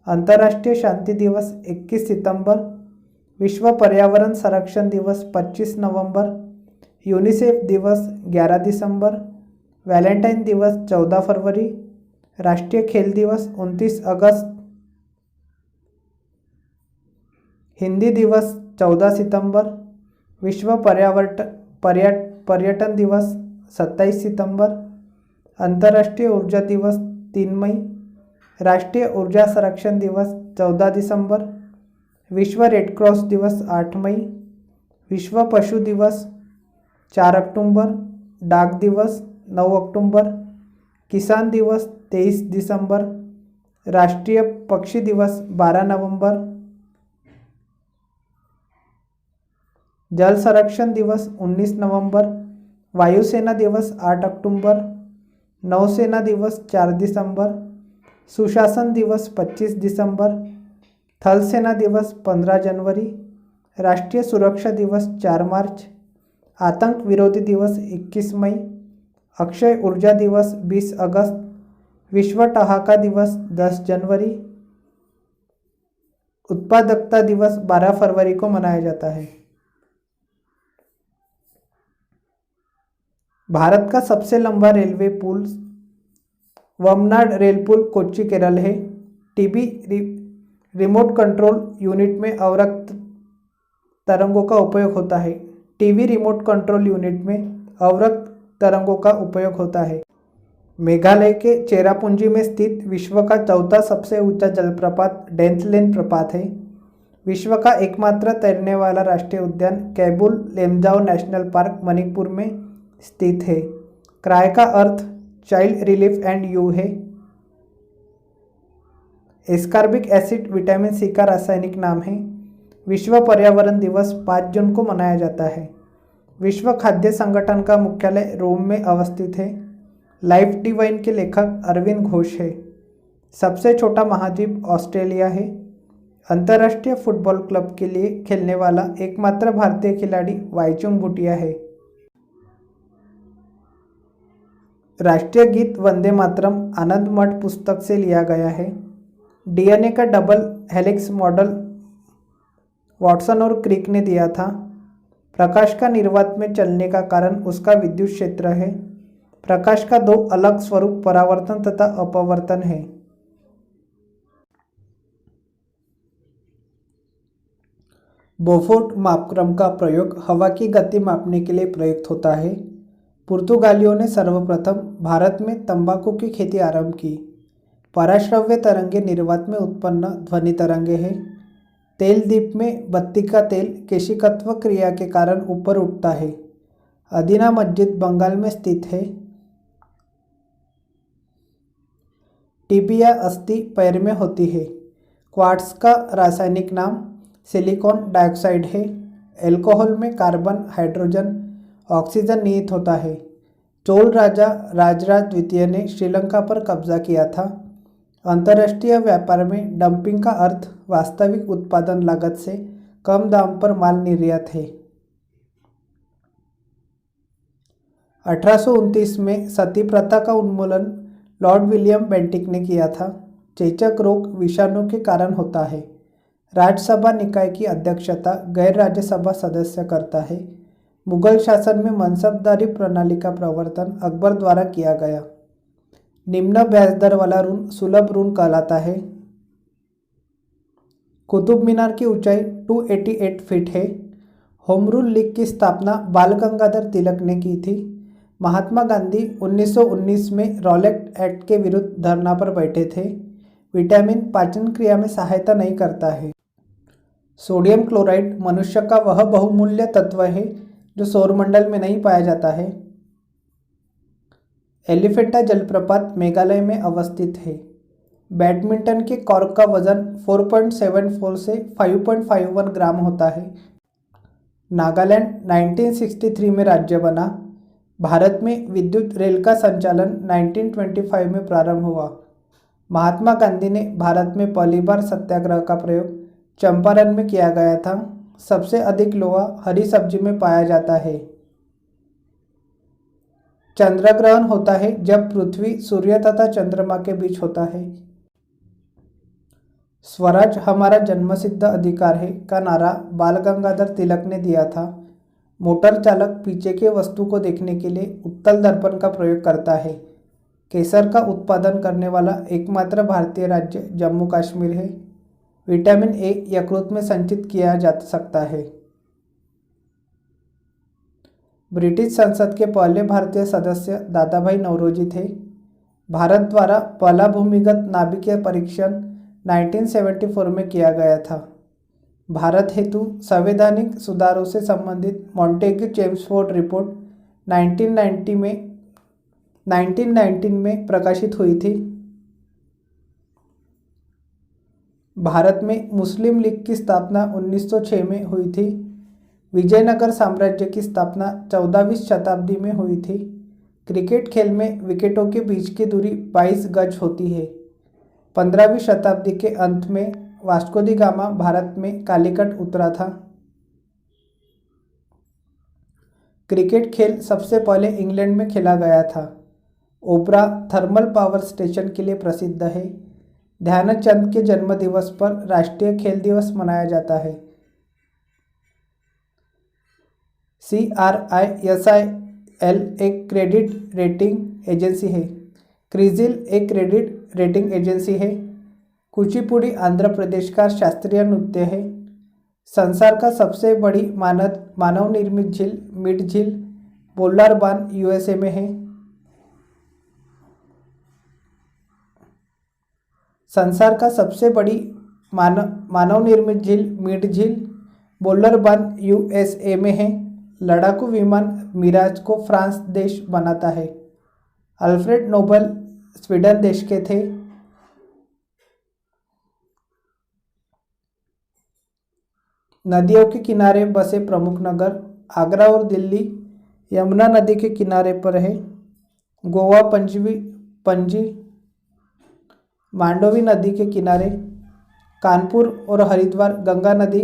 [SPEAKER 1] अंतर्राष्ट्रीय शांति दिवस 21 सितंबर, विश्व पर्यावरण संरक्षण दिवस 25 नवंबर, यूनिसेफ दिवस 11 दिसंबर, वैलेंटाइन दिवस 14 फरवरी, राष्ट्रीय खेल दिवस 29 अगस्त, हिंदी दिवस 14 सितंबर, विश्व पर्यटन दिवस 27 सितंबर, अंतर्राष्ट्रीय ऊर्जा दिवस 3 मई, राष्ट्रीय ऊर्जा संरक्षण दिवस 14 दिसंबर, विश्व रेड क्रॉस दिवस 8 मई, विश्व पशु दिवस 4 अक्टूबर, डाक दिवस 9 अक्टूबर, किसान दिवस 23 दिसंबर, राष्ट्रीय पक्षी दिवस 12 नवंबर, जल संरक्षण दिवस 19 नवंबर, वायुसेना दिवस 8 अक्टूबर, नौसेना दिवस 4 दिसंबर, सुशासन दिवस 25 दिसंबर, थल सेना दिवस 15 जनवरी, राष्ट्रीय सुरक्षा दिवस 4 मार्च, आतंक विरोधी दिवस 21 मई, अक्षय ऊर्जा दिवस 20 अगस्त, विश्व ठहाका दिवस 10 जनवरी, उत्पादकता दिवस 12 फरवरी को मनाया जाता है। भारत का सबसे लंबा रेलवे पुल वमनाड रेल पुल कोच्चि केरल है। टीबी रिमोट कंट्रोल यूनिट में अवरक्त तरंगों का उपयोग होता है। टीवी रिमोट कंट्रोल यूनिट में अवरक्त तरंगों का उपयोग होता है। मेघालय के चेरापूंजी में स्थित विश्व का चौथा सबसे ऊंचा जलप्रपात डेंथलेन प्रपात है। विश्व का एकमात्र तैरने वाला राष्ट्रीय उद्यान कैबुल लेमजाओ नेशनल पार्क मणिपुर में स्थित है। क्राय का अर्थ चाइल्ड रिलीफ एंड यू है। एस्कॉर्बिक एसिड विटामिन सी का रासायनिक नाम है। विश्व पर्यावरण दिवस 5 जून को मनाया जाता है। विश्व खाद्य संगठन का मुख्यालय रोम में अवस्थित है। लाइफ डिवाइन के लेखक अरविंद घोष है। सबसे छोटा महाद्वीप ऑस्ट्रेलिया है। अंतर्राष्ट्रीय फुटबॉल क्लब के लिए खेलने वाला एकमात्र भारतीय खिलाड़ी वाईचुंग भूटिया है। राष्ट्रीय गीत वंदे मातरम आनंद मठ पुस्तक से लिया गया है। डीएनए का डबल हेलिक्स मॉडल वाटसन और क्रिक ने दिया था। प्रकाश का निर्वात में चलने का कारण उसका विद्युत क्षेत्र है। प्रकाश का 2 अलग स्वरूप परावर्तन तथा अपवर्तन है। बोफोर्ट मापक्रम का प्रयोग हवा की गति मापने के लिए प्रयुक्त होता है। पुर्तगालियों ने सर्वप्रथम भारत में तंबाकू की खेती आरंभ की। पराश्रव्य तरंगे निर्वात में उत्पन्न ध्वनि तरंगे हैं। तेल दीप में बत्ती का तेल केशिकत्व क्रिया के कारण ऊपर उठता है। अदीना मस्जिद बंगाल में स्थित है। टिबिया अस्थि पैर में होती है। क्वार्ट्ज का रासायनिक नाम सिलिकॉन डाइऑक्साइड है। एल्कोहल में कार्बन, हाइड्रोजन ऑक्सीजन निहित होता है। चोल राजा राजराज द्वितीय ने श्रीलंका पर कब्जा किया था। अंतर्राष्ट्रीय व्यापार में डंपिंग का अर्थ वास्तविक उत्पादन लागत से कम दाम पर माल निर्यात है। 1829 में सती प्रथा का उन्मूलन लॉर्ड विलियम बेंटिक ने किया था। चेचक रोग विषाणु के कारण होता है। राज्यसभा निकाय की अध्यक्षता गैर राज्यसभा सदस्य करता है। मुगल शासन में मनसबदारी प्रणाली का प्रवर्तन अकबर द्वारा किया गया। निम्न ब्याज दर वाला ऋण सुलभ ऋण कहलाता है। कुतुब मीनार की ऊंचाई 288 फीट है। होम रूल लीग की स्थापना बाल गंगाधर तिलक ने की थी। महात्मा गांधी 1919 में रॉलेट एक्ट के विरुद्ध धरना पर बैठे थे। विटामिन पाचन क्रिया में सहायता नहीं करता है। सोडियम क्लोराइड मनुष्य का वह बहुमूल्य तत्व है जो सौरमंडल में नहीं पाया जाता है। एलिफेंटा जलप्रपात मेघालय में अवस्थित है। बैडमिंटन के कॉर्क का वजन 4.74 से 5.51 ग्राम होता है। नागालैंड 1963 में राज्य बना। भारत में विद्युत रेल का संचालन 1925 में प्रारंभ हुआ। महात्मा गांधी ने भारत में पहली बार सत्याग्रह का प्रयोग चंपारण में किया गया था। सबसे अधिक लोहा हरी सब्जी में पाया जाता है। चंद्रग्रहण होता है जब पृथ्वी सूर्य तथा चंद्रमा के बीच होता है। स्वराज हमारा जन्मसिद्ध अधिकार है का नारा बाल गंगाधर तिलक ने दिया था। मोटर चालक पीछे के वस्तु को देखने के लिए उत्तल दर्पण का प्रयोग करता है। केसर का उत्पादन करने वाला एकमात्र भारतीय राज्य जम्मू कश्मीर है। विटामिन ए यकृत में संचित किया जा सकता है। ब्रिटिश संसद के पहले भारतीय सदस्य दादाभाई नौरोजी थे। भारत द्वारा पहला भूमिगत नाभिकीय परीक्षण 1974 में किया गया था। भारत हेतु संवैधानिक सुधारों से संबंधित मॉन्टेग्यू चेम्सफोर्ड रिपोर्ट 1919 में प्रकाशित हुई थी। भारत में मुस्लिम लीग की स्थापना 1906 में हुई थी। विजयनगर साम्राज्य की स्थापना 14वीं शताब्दी में हुई थी। क्रिकेट खेल में विकेटों के बीच की दूरी 22 गज होती है। 15वीं शताब्दी के अंत में वास्को दी गामा भारत में कालीकट उतरा था। क्रिकेट खेल सबसे पहले इंग्लैंड में खेला गया था। ओबरा थर्मल पावर स्टेशन के लिए प्रसिद्ध है। ध्यानचंद के जन्मदिवस पर राष्ट्रीय खेल दिवस मनाया जाता है। CRISIL एक क्रेडिट रेटिंग एजेंसी है। क्रिजिल एक क्रेडिट रेटिंग एजेंसी है। कुचिपुड़ी आंध्र प्रदेश का शास्त्रीय नृत्य है। संसार का सबसे बड़ी मानव निर्मित झील मिड झील बोल्लारबान USA में है। संसार का सबसे बड़ी मानव निर्मित झील मिड झील बोल्लरबान USA में है। लड़ाकू विमान मिराज को फ्रांस देश बनाता है। अल्फ्रेड नोबल स्वीडन देश के थे। नदियों के किनारे बसे प्रमुख नगर आगरा और दिल्ली यमुना नदी के किनारे पर है। गोवा पणजी मांडोवी नदी के किनारे। कानपुर और हरिद्वार गंगा नदी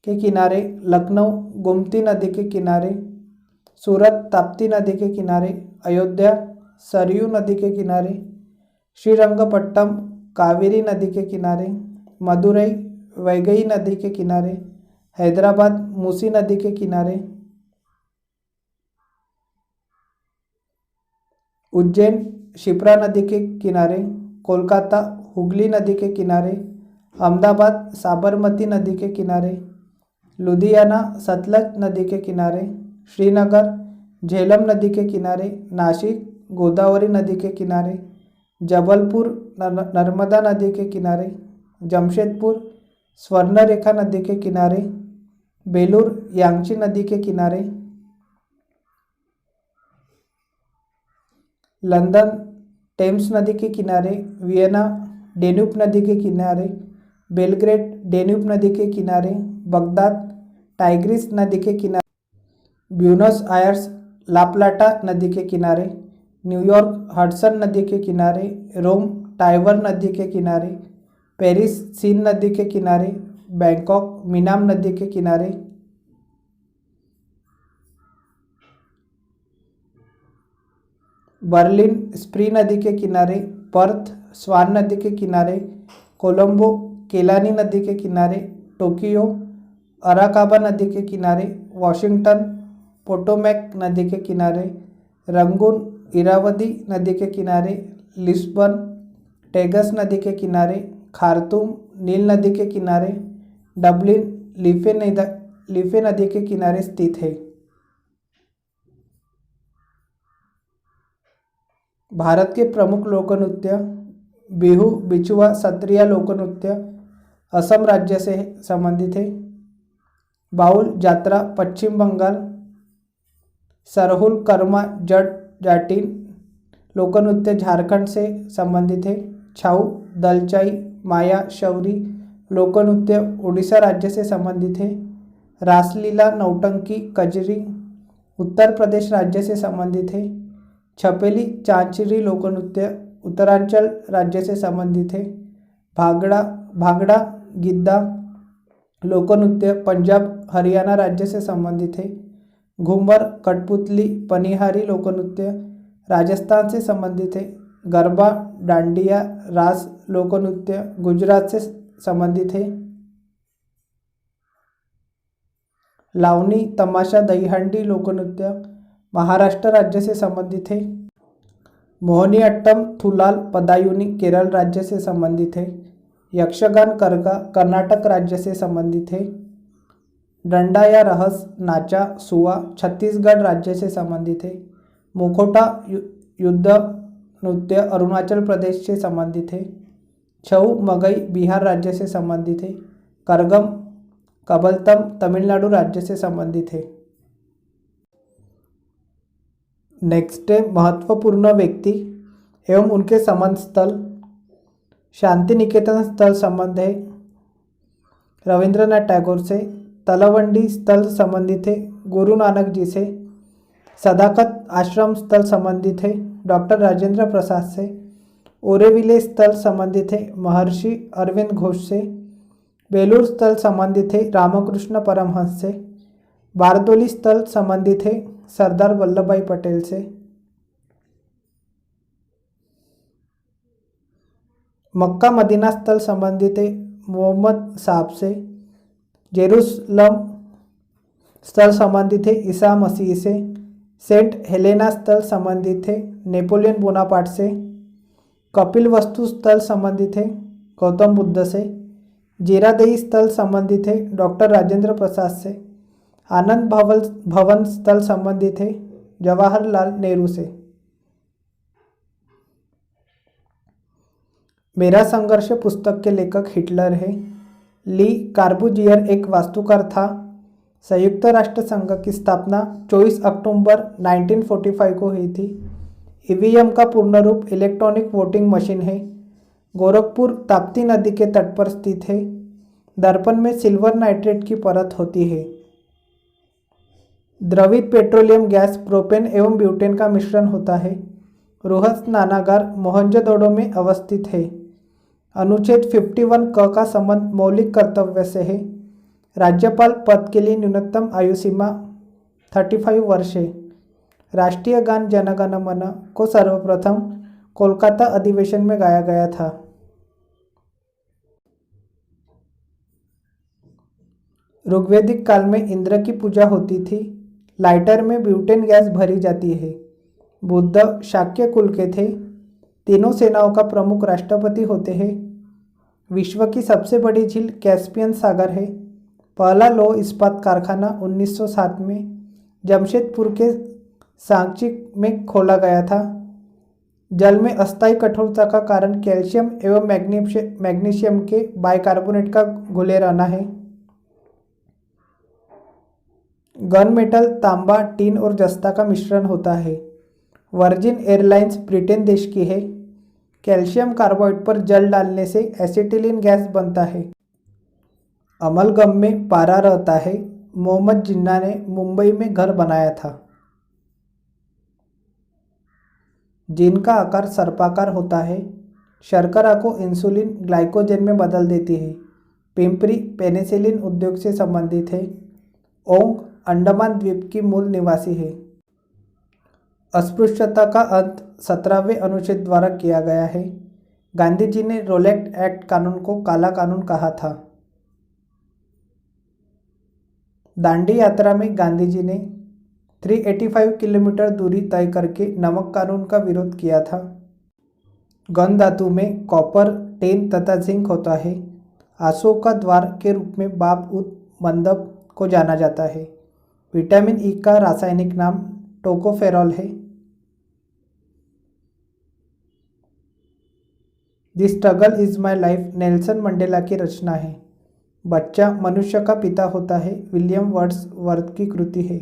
[SPEAKER 1] के किनारे। लखनऊ गोमती नदी के किनारे। सूरत ताप्ती नदी के किनारे। अयोध्या सरयू नदी के किनारे। श्रीरंगपट्टनम कावेरी नदी के किनारे। मदुरई वैगई नदी के किनारे। हैदराबाद मूसी नदी के किनारे। उज्जैन शिप्रा नदी के किनारे। कोलकाता हुगली नदी के किनारे। अहमदाबाद साबरमती नदी के किनारे। लुधियाना सतलज नदी के किनारे। श्रीनगर झेलम नदी के किनारे। नासिक गोदावरी नदी के किनारे। जबलपुर नर्मदा नदी के किनारे। जमशेदपुर स्वर्णरेखा नदी के किनारे। बेलूर यांगची नदी के किनारे। लंदन टेम्स नदी के किनारे। वियना डेन्यूब नदी के किनारे। बेलग्रेड डेन्यूब नदी के किनारे। बगदाद टाइग्रिस नदी के किनारे। ब्यूनस आयर्स ला प्लाटा नदी के किनारे, न्यूयॉर्क हडसन नदी के किनारे, रोम टाइबर नदी के किनारे, पेरिस सीन नदी के किनारे, बैंकॉक मीनाम नदी के किनारे, बर्लिन स्प्री नदी के किनारे, पर्थ स्वान नदी के किनारे, कोलंबो केलानी नदी के किनारे, टोक्यो अराकाबा नदी के किनारे, वॉशिंगटन पोटोमैक नदी के किनारे, रंगून इरावदी नदी के किनारे, लिस्बन टेगस नदी के किनारे, खार्तूम नील नदी के किनारे, डबलिन लीफे नदी के किनारे स्थित है। भारत के प्रमुख लोकनृत्य बिहू बिचुआ सत्रिया लोकनृत्य असम राज्य से संबंधित है। बाउल जात्रा पश्चिम बंगाल, सरहुल कर्मा जाटिन लोकनृत्य झारखंड से संबंधित है। छाऊ दलचाई माया शौरी लोकनृत्य उड़ीसा राज्य से संबंधित है। रासलीला नौटंकी कजरी उत्तर प्रदेश राज्य से संबंधित है। छपेली चांचरी लोकनृत्य उत्तरांचल राज्य से संबंधित है। भांगड़ा गिद्दा लोकनृत्य पंजाब हरियाणा राज्य से संबंधित है। घूमर कठपुतली पनिहारी लोकनृत्य राजस्थान से संबंधित है। गरबा डांडिया रास लोकनृत्य गुजरात से संबंधित है। लावनी तमाशा दहीहांडी लोकनृत्य महाराष्ट्र राज्य से संबंधित है। मोहिनीअट्टम थुलाल पदायुनी केरल राज्य से संबंधित है। यक्षगान करगा कर्नाटक राज्य से संबंधित है। डंडा या रहस नाचा सुआ छत्तीसगढ़ राज्य से संबंधित है। मुखोटा युद्ध नृत्य अरुणाचल प्रदेश से संबंधित है। छऊ मगई बिहार राज्य से संबंधित है। करगम कबलतम तमिलनाडु राज्य से संबंधित है। नेक्स्ट है महत्वपूर्ण व्यक्ति एवं उनके संबंध स्थल। शांति निकेतन स्थल संबंध है रविंद्रनाथ टैगोर से। तलवंडी स्थल संबंधित है गुरु नानक जी से। सदाकत आश्रम स्थल संबंधित है डॉक्टर राजेंद्र प्रसाद से। ओरेविले स्थल संबंधित है महर्षि अरविंद घोष से। बेलूर स्थल संबंधित है रामकृष्ण परमहंस से। बारदोली स्थल संबंधित है सरदार वल्लभ भाई पटेल से। मक्का मदीना स्थल संबंधित है मोहम्मद साहब से। जेरूसलम स्थल संबंधित है ईसा मसीह से। सेंट हेलेना स्थल संबंधित है नेपोलियन बोनापार्ट से। कपिल वस्तु स्थल संबंधित है गौतम बुद्ध से। जीरादेई स्थल संबंधित है डॉक्टर राजेंद्र प्रसाद से। आनंद भवन स्थल संबंधित है जवाहरलाल नेहरू से। मेरा संघर्ष पुस्तक के लेखक हिटलर है। ली कार्बूजियर एक वास्तुकार था। संयुक्त राष्ट्र संघ की स्थापना 24 अक्टूबर 1945 को हुई थी। ईवीएम का पूर्ण रूप इलेक्ट्रॉनिक वोटिंग मशीन है। गोरखपुर ताप्ती नदी के तट पर स्थित है। दर्पण में सिल्वर नाइट्रेट की परत होती है। द्रवित पेट्रोलियम गैस प्रोपेन एवं ब्यूटेन का मिश्रण होता है। रोहत स्नानागार मोहनजोदड़ो में अवस्थित है। अनुच्छेद 51 क का संबंध मौलिक कर्तव्य से है। राज्यपाल पद के लिए न्यूनतम आयु सीमा 35 वर्ष है। राष्ट्रीय गान जन गण मन को सर्वप्रथम कोलकाता अधिवेशन में गाया गया था। ऋग्वैदिक काल में इंद्र की पूजा होती थी। लाइटर में ब्यूटेन गैस भरी जाती है। बुद्ध शाक्य कुल के थे। तीनों सेनाओं का प्रमुख राष्ट्रपति होते हैं। विश्व की सबसे बड़ी झील कैस्पियन सागर है। पहला लौह इस्पात कारखाना 1907 में जमशेदपुर के सांची में खोला गया था। जल में अस्थायी कठोरता का कारण कैल्शियम एवं मैग्नीशियम के बाइकार्बोनेट का घुले रहना है। गन मेटल तांबा टीन और जस्ता का मिश्रण होता है। वर्जिन एयरलाइंस ब्रिटेन देश की है। कैल्शियम कार्बाइड पर जल डालने से एसिटिलीन गैस बनता है। अमलगम में पारा रहता है। मोहम्मद जिन्ना ने मुंबई में घर बनाया था? जिनका आकार सर्पाकार होता है। शर्करा को इंसुलिन ग्लाइकोजन में बदल देती है। पिंपरी पेनिसिलिन उद्योग से संबंधित है। ओंग अंडमान द्वीप की मूल निवासी है। अस्पृश्यता का अंत 17वें अनुच्छेद द्वारा किया गया है। गांधी जी ने रोलेट एक्ट कानून को काला कानून कहा था। दांडी यात्रा में गांधी जी ने 385 किलोमीटर दूरी तय करके नमक कानून का विरोध किया था। गन धातु में कॉपर, टेन तथा जिंक होता है। अशोक का द्वार के रूप में बाब उद मंदब को जाना जाता है। विटामिन ई का रासायनिक नाम टोकोफेरॉल है। The struggle is my life Nelson Mandela की रचना है। बच्चा मनुष्य का पिता होता है विलियम वर्ड्सवर्थ की कृति है।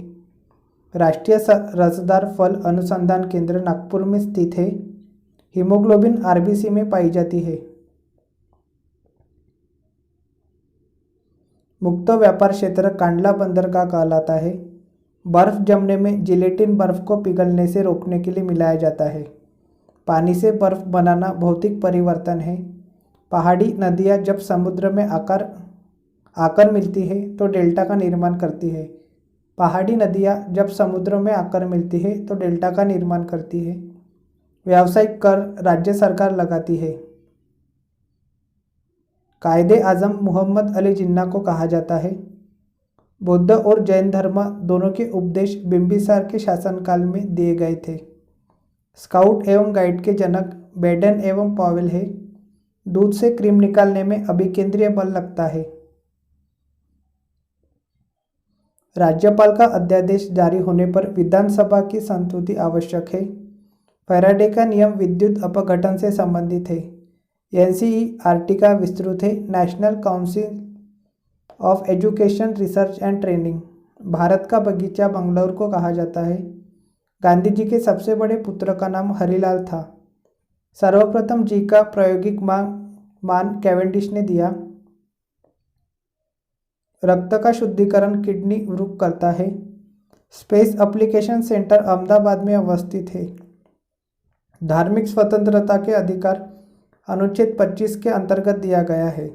[SPEAKER 1] राष्ट्रीय रसदार फल अनुसंधान केंद्र नागपुर में स्थित है। हीमोग्लोबिन आरबीसी में पाई जाती है। मुक्त व्यापार क्षेत्र कांडला बंदरगाह कहलाता है। बर्फ जमने में जिलेटिन बर्फ को पिघलने से रोकने के लिए मिलाया जाता है। पानी से बर्फ बनाना भौतिक परिवर्तन है। पहाड़ी नदियाँ जब समुद्र में आकर मिलती है तो डेल्टा का निर्माण करती है। पहाड़ी नदियाँ जब समुद्र में आकर मिलती है तो डेल्टा का निर्माण करती है। व्यावसायिक कर राज्य सरकार लगाती है। कायदे आजम मोहम्मद अली जिन्ना को कहा जाता है। बौद्ध और जैन धर्म दोनों के उपदेश बिंबिसार के शासनकाल में दिए गए थे। स्काउट एवं गाइड के जनक बेडन एवं पॉवेल है। दूध से क्रीम निकालने में अभिकेंद्रीय बल लगता है। राज्यपाल का अध्यादेश जारी होने पर विधानसभा की संस्तुति आवश्यक है। फैराडे का नियम विद्युत अपघटन से संबंधित है। एनसीईआरटी का विस्तृत है। National council of education research and training. Bharat का बगीचा बंगलौर को कहा जाता है। गांधी जी के सबसे बड़े पुत्र का नाम हरिलाल था। सर्वप्रथम जी का प्रायोगिक मान कैवेंडिश ने दिया। रक्त का शुद्धिकरण किडनी वृक्क करता है। स्पेस एप्लीकेशन सेंटर अहमदाबाद में अवस्थित है। धार्मिक स्वतंत्रता के अधिकार अनुच्छेद 25 के अंतर्गत दिया गया है।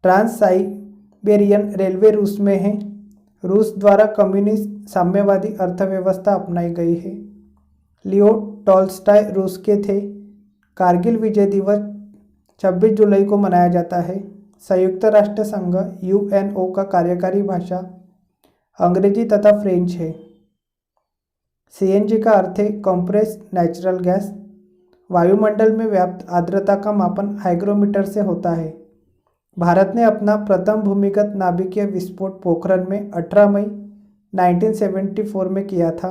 [SPEAKER 1] ट्रांस साइबेरियन रेलवे रूस में है। रूस द्वारा कम्युनिस्ट साम्यवादी अर्थव्यवस्था अपनाई गई है। लियो टॉल्स्टॉय रूस के थे। कारगिल विजय दिवस 26 जुलाई को मनाया जाता है। संयुक्त राष्ट्र संघ यूएनओ का कार्यकारी भाषा अंग्रेजी तथा फ्रेंच है। सीएनजी का अर्थ है कंप्रेस्ड नेचुरल गैस। वायुमंडल में व्याप्त आर्द्रता का मापन हाइग्रोमीटर से होता है। भारत ने अपना प्रथम भूमिगत नाभिकीय विस्फोट पोखरण में 18 मई 1974 में किया था।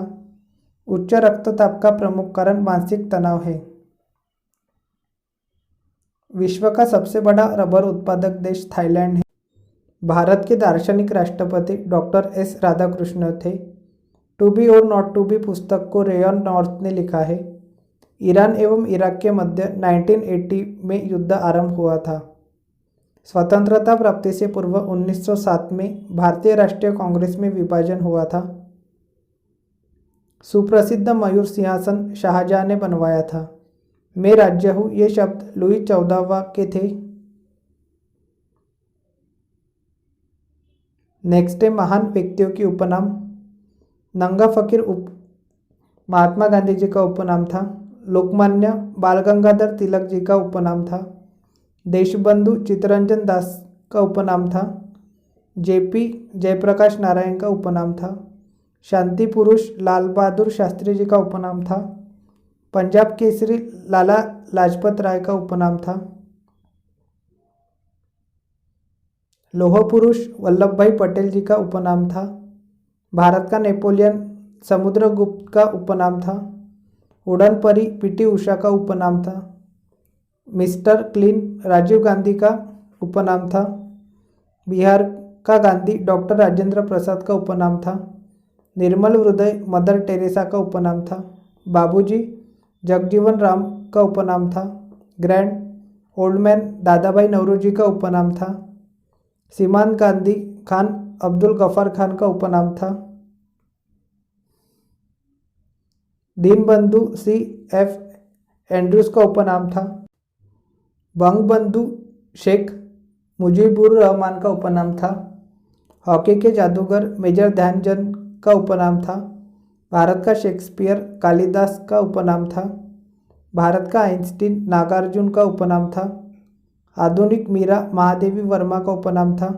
[SPEAKER 1] उच्च रक्तचाप का प्रमुख कारण मानसिक तनाव है। विश्व का सबसे बड़ा रबर उत्पादक देश थाईलैंड है। भारत के दार्शनिक राष्ट्रपति डॉक्टर एस राधाकृष्णन थे। टू बी और नॉट टू बी पुस्तक को रेयन नॉर्थ ने लिखा है। ईरान एवं इराक के मध्य 1980 में युद्ध आरंभ हुआ था। स्वतंत्रता प्राप्ति से पूर्व 1907 में भारतीय राष्ट्रीय कांग्रेस में विभाजन हुआ था। सुप्रसिद्ध मयूर सिंहासन शाहजहां ने बनवाया था। मैं राज्य हूँ ये शब्द लुई 14वां के थे। नेक्स्ट है महान व्यक्तियों की उपनाम। नंगा फकीर महात्मा गांधी जी का उपनाम था। लोकमान्य बाल गंगाधर तिलक जी का उपनाम था। देशबंधु चित्तरंजन दास का उपनाम था। जेपी जयप्रकाश नारायण का उपनाम था। शांति पुरुष लाल बहादुर शास्त्री जी का उपनाम था। पंजाब केसरी लाला लाजपत राय का उपनाम था। लौह पुरुष वल्लभ भाई पटेल जी का उपनाम था। भारत का नेपोलियन समुद्रगुप्त का उपनाम था। उड़न परी पीटी उषा का उपनाम था। मिस्टर क्लीन राजीव गांधी का उपनाम था। बिहार का गांधी डॉक्टर राजेंद्र प्रसाद का उपनाम था। निर्मल हृदय मदर टेरेसा का उपनाम था। बाबूजी जगजीवन राम का उपनाम था। ग्रैंड ओल्ड मैन दादा भाई नौरोजी का उपनाम था। सीमान गांधी खान अब्दुल गफ्फार खान का उपनाम था। दीनबंधु सी एफ एंड्रूज का उपनाम था। बंगबंधु शेख मुजीबुर रहमान का उपनाम था। हॉकी के जादूगर मेजर ध्यानचंद का उपनाम था। भारत का शेक्सपियर कालिदास का उपनाम था। भारत का आइंस्टीन नागार्जुन का उपनाम था। आधुनिक मीरा महादेवी वर्मा का उपनाम था।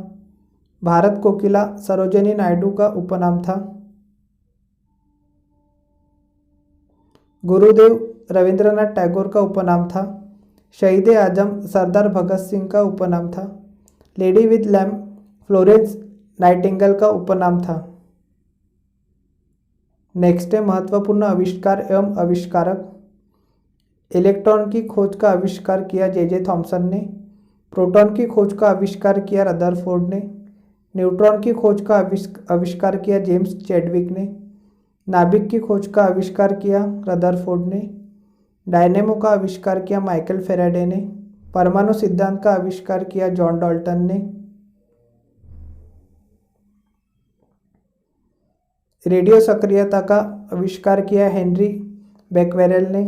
[SPEAKER 1] भारत कोकिला सरोजिनी नायडू का उपनाम था। गुरुदेव रविंद्रनाथ टैगोर का उपनाम था। शहीद आजम सरदार भगत सिंह का उपनाम था। Lady with lamp Florence Nightingale का उपनाम था। नेक्स्ट है महत्वपूर्ण आविष्कार एवं आविष्कारक। इलेक्ट्रॉन की खोज का आविष्कार किया जे थॉमसन ने। प्रोटॉन की खोज का आविष्कार किया रदरफोर्ड ने। न्यूट्रॉन की खोज का आविष्कार किया जेम्स चैडविक ने। नाभिक की खोज का आविष्कार किया रदरफोर्ड ने। डायनेमो का आविष्कार किया माइकल फेराडे ने। परमाणु सिद्धांत का आविष्कार किया जॉन डाल्टन ने। रेडियो सक्रियता का आविष्कार किया हेनरी बेक्वेरेल ने।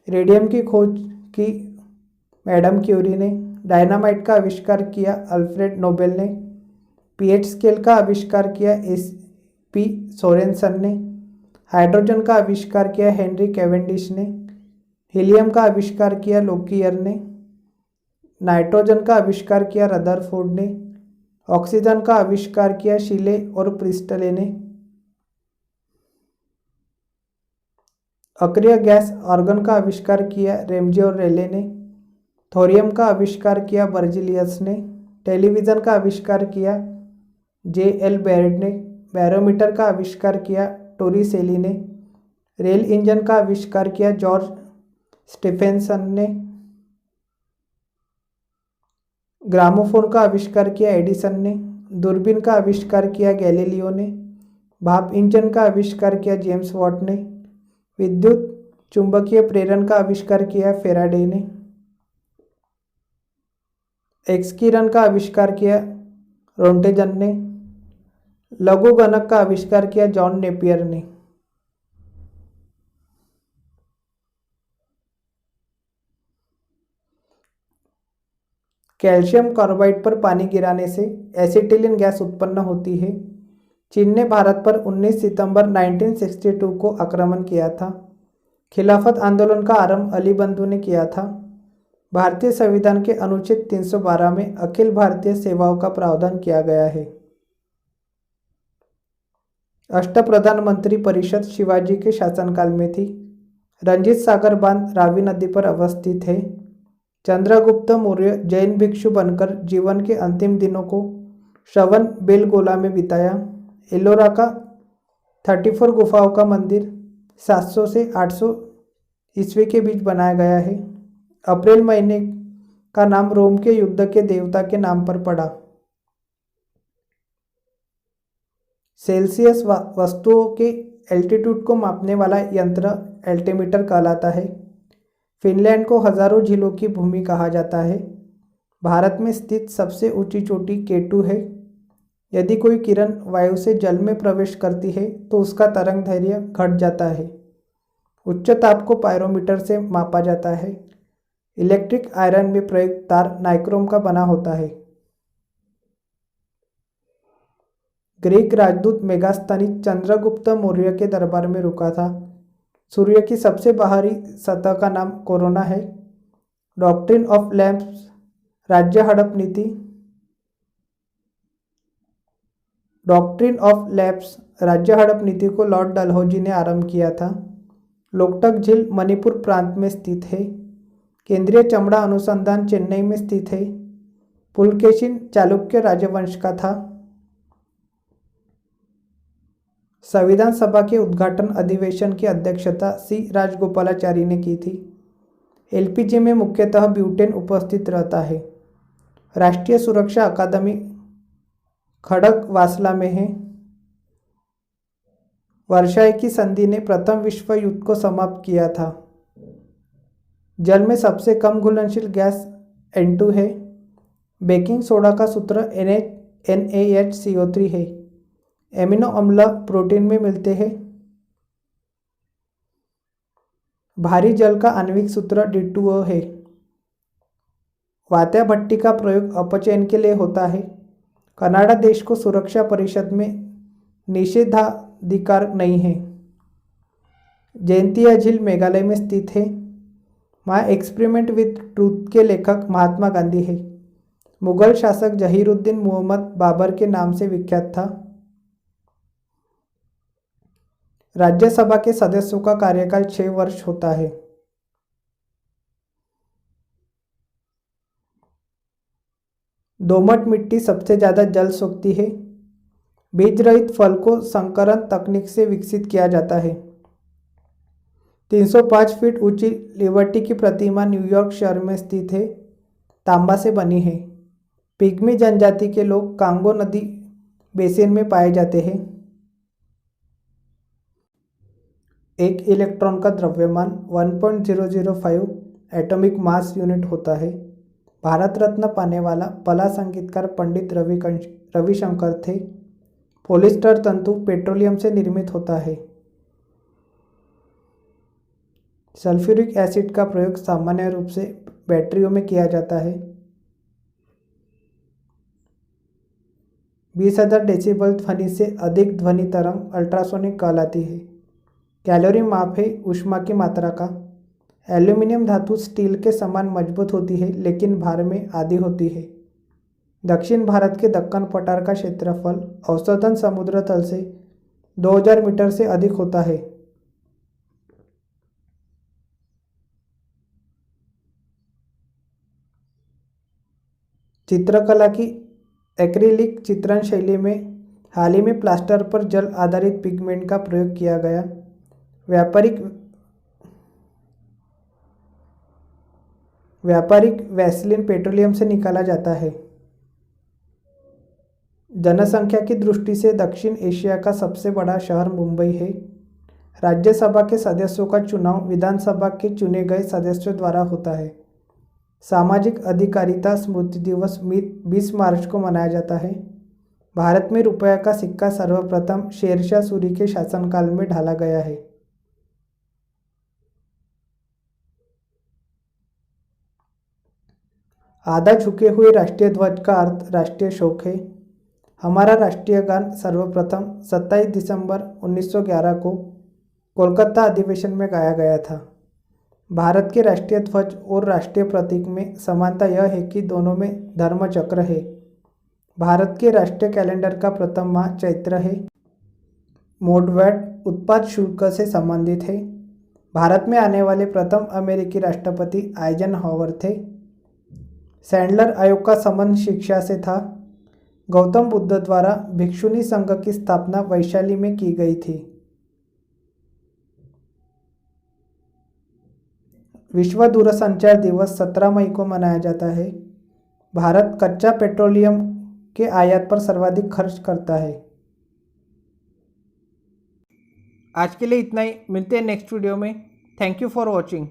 [SPEAKER 1] रेडियम की खोज की मैडम क्यूरी ने। डायनामाइट का आविष्कार किया अल्फ्रेड नोबेल ने। पीएच स्केल का आविष्कार किया एस.पी. सोरेनसन ने। हाइड्रोजन का आविष्कार किया हेनरी कैवेंडिश ने। हीलियम का आविष्कार किया लोकियर ने। नाइट्रोजन का आविष्कार किया रदरफोर्ड ने। ऑक्सीजन का आविष्कार किया शीले और प्रिस्टले ने। अक्रिय गैस ऑर्गन का आविष्कार किया रेमजे और रेले ने। थोरियम का आविष्कार किया बर्जिलियस ने। टेलीविज़न का आविष्कार किया जे.एल. बेयर्ड ने। बैरोमीटर का आविष्कार किया टोरिसेली ने। रेल इंजन का आविष्कार किया जॉर्ज स्टीफेंसन ने। ग्रामोफोन का आविष्कार किया एडिसन ने। दूरबीन का आविष्कार किया गैलीलियो ने। भाप इंजन का आविष्कार किया जेम्स वॉट ने। विद्युत चुंबकीय प्रेरण का आविष्कार किया फेराडे ने। एक्स किरण का आविष्कार किया रोंटेजन ने। लघु गणक का आविष्कार किया जॉन नेपियर ने। कैल्शियम कार्बाइड पर पानी गिराने से एसिटिलीन गैस उत्पन्न होती है। चीन ने भारत पर 19 सितंबर 1962 को आक्रमण किया था। खिलाफत आंदोलन का आरंभ अली बंधु ने किया था। भारतीय संविधान के अनुच्छेद 312 में अखिल भारतीय सेवाओं का प्रावधान किया गया है। अष्टप्रधान मंत्री परिषद शिवाजी के शासनकाल में थी। रंजीत सागर बांध रावी नदी पर अवस्थित है। चंद्रगुप्त मौर्य जैन भिक्षु बनकर जीवन के अंतिम दिनों को श्रवण बेलगोला में बिताया। एलोरा का 34 गुफाओं का मंदिर 700 से 800 ईस्वी के बीच बनाया गया है। अप्रैल महीने का नाम रोम के युद्ध के देवता के नाम पर पड़ा। सेल्सियस वस्तुओं के एल्टीट्यूड को मापने वाला यंत्र एल्टीमीटर कहलाता है। फिनलैंड को हजारों झीलों की भूमि कहा जाता है। भारत में स्थित सबसे ऊंची चोटी K2 है। यदि कोई किरण वायु से जल में प्रवेश करती है तो उसका तरंग दैर्घ्य घट जाता है। उच्च ताप को पायरोमीटर से मापा जाता है। इलेक्ट्रिक आयरन में प्रयुक्त तार नाइक्रोम का बना होता है। ग्रीक राजदूत मेगास्थनीज चंद्रगुप्त मौर्य के दरबार में रुका था। सूर्य की सबसे बाहरी सतह का नाम कोरोना है। डॉक्ट्रिन ऑफ लैंप्स राज्य हड़प नीति। डॉक्ट्रिन ऑफ लैंप्स राज्य हड़प नीति को लॉर्ड डलहौजी ने आरंभ किया था। लोकटक झील मणिपुर प्रांत में स्थित है। केंद्रीय चमड़ा अनुसंधान चेन्नई में स्थित है। पुलकेशिन चालुक्य राजवंश का था। संविधान सभा के उद्घाटन अधिवेशन की अध्यक्षता सी राजगोपालाचारी ने की थी। एलपीजी में मुख्यतः ब्यूटेन उपस्थित रहता है। राष्ट्रीय सुरक्षा अकादमी खड़गवासला में है। वर्साई की संधि ने प्रथम विश्व युद्ध को समाप्त किया था। जल में सबसे कम घुलनशील गैस N2 है। बेकिंग सोडा का सूत्र NaHCO3 है। एमिनो अम्ल प्रोटीन में मिलते हैं। भारी जल का आणविक सूत्र D2O है। वात्या भट्टी का प्रयोग अपचयन के लिए होता है। कनाडा देश को सुरक्षा परिषद में निषेधाधिकार नहीं है। जयंतिया झील मेघालय में स्थित है। माय एक्सपेरिमेंट विथ ट्रूथ के लेखक महात्मा गांधी है। मुगल शासक जहीरुद्दीन मोहम्मद बाबर के नाम से विख्यात था। राज्यसभा के सदस्यों का कार्यकाल 6 वर्ष होता है। दोमट मिट्टी सबसे ज़्यादा जल सोखती है। बीज रहित फल को संकरण तकनीक से विकसित किया जाता है। 305 फीट ऊंची लिबर्टी की प्रतिमा न्यूयॉर्क शहर में स्थित है। तांबा से बनी है। पिग्मी जनजाति के लोग कांगो नदी बेसिन में पाए जाते हैं। एक इलेक्ट्रॉन का द्रव्यमान 1.005 एटॉमिक मास यूनिट होता है। भारत रत्न पाने वाला पहला संगीतकार पंडित रविशंकर थे। पॉलिस्टर तंतु पेट्रोलियम से निर्मित होता है। सल्फ्यूरिक एसिड का प्रयोग सामान्य रूप से बैटरियों में किया जाता है। 20,000 डेसिबल ध्वनि से अधिक ध्वनि तरंग अल्ट्रासोनिक कहलाती है। कैलोरी माप है ऊष्मा की मात्रा का। एल्यूमिनियम धातु स्टील के समान मजबूत होती है लेकिन भार में आधी होती है। दक्षिण भारत के दक्कन पठार का क्षेत्रफल औसतन समुद्र तल से 2000 मीटर से अधिक होता है। चित्रकला की एक्रिलिक चित्रण शैली में हाल ही में प्लास्टर पर जल आधारित पिगमेंट का प्रयोग किया गया। व्यापारिक वैसलीन पेट्रोलियम से निकाला जाता है। जनसंख्या की दृष्टि से दक्षिण एशिया का सबसे बड़ा शहर मुंबई है। राज्यसभा के सदस्यों का चुनाव विधानसभा के चुने गए सदस्यों द्वारा होता है। सामाजिक अधिकारिता स्मृति दिवस 20 मार्च को मनाया जाता है। भारत में रुपये का सिक्का सर्वप्रथम शेरशाह सूरी के शासनकाल में ढाला गया है। आधा झुके हुए राष्ट्रीय ध्वज का अर्थ राष्ट्रीय शोक है। हमारा राष्ट्रीय गान सर्वप्रथम 27 दिसंबर 1911 को कोलकाता अधिवेशन में गाया गया था। भारत के राष्ट्रीय ध्वज और राष्ट्रीय प्रतीक में समानता यह है कि दोनों में धर्मचक्र है। भारत के राष्ट्रीय कैलेंडर का प्रथम माह चैत्र है। मोडवैट उत्पाद शुल्क से संबंधित है। भारत में आने वाले प्रथम अमेरिकी राष्ट्रपति आइजनहॉवर थे। सैंडलर आयोग का संबंध शिक्षा से था। गौतम बुद्ध द्वारा भिक्षुणी संघ की स्थापना वैशाली में की गई थी। विश्व दूरसंचार दिवस 17 मई को मनाया जाता है। भारत कच्चा पेट्रोलियम के आयात पर सर्वाधिक खर्च करता है। आज के लिए इतना ही। मिलते हैं नेक्स्ट वीडियो में। Thank you for watching.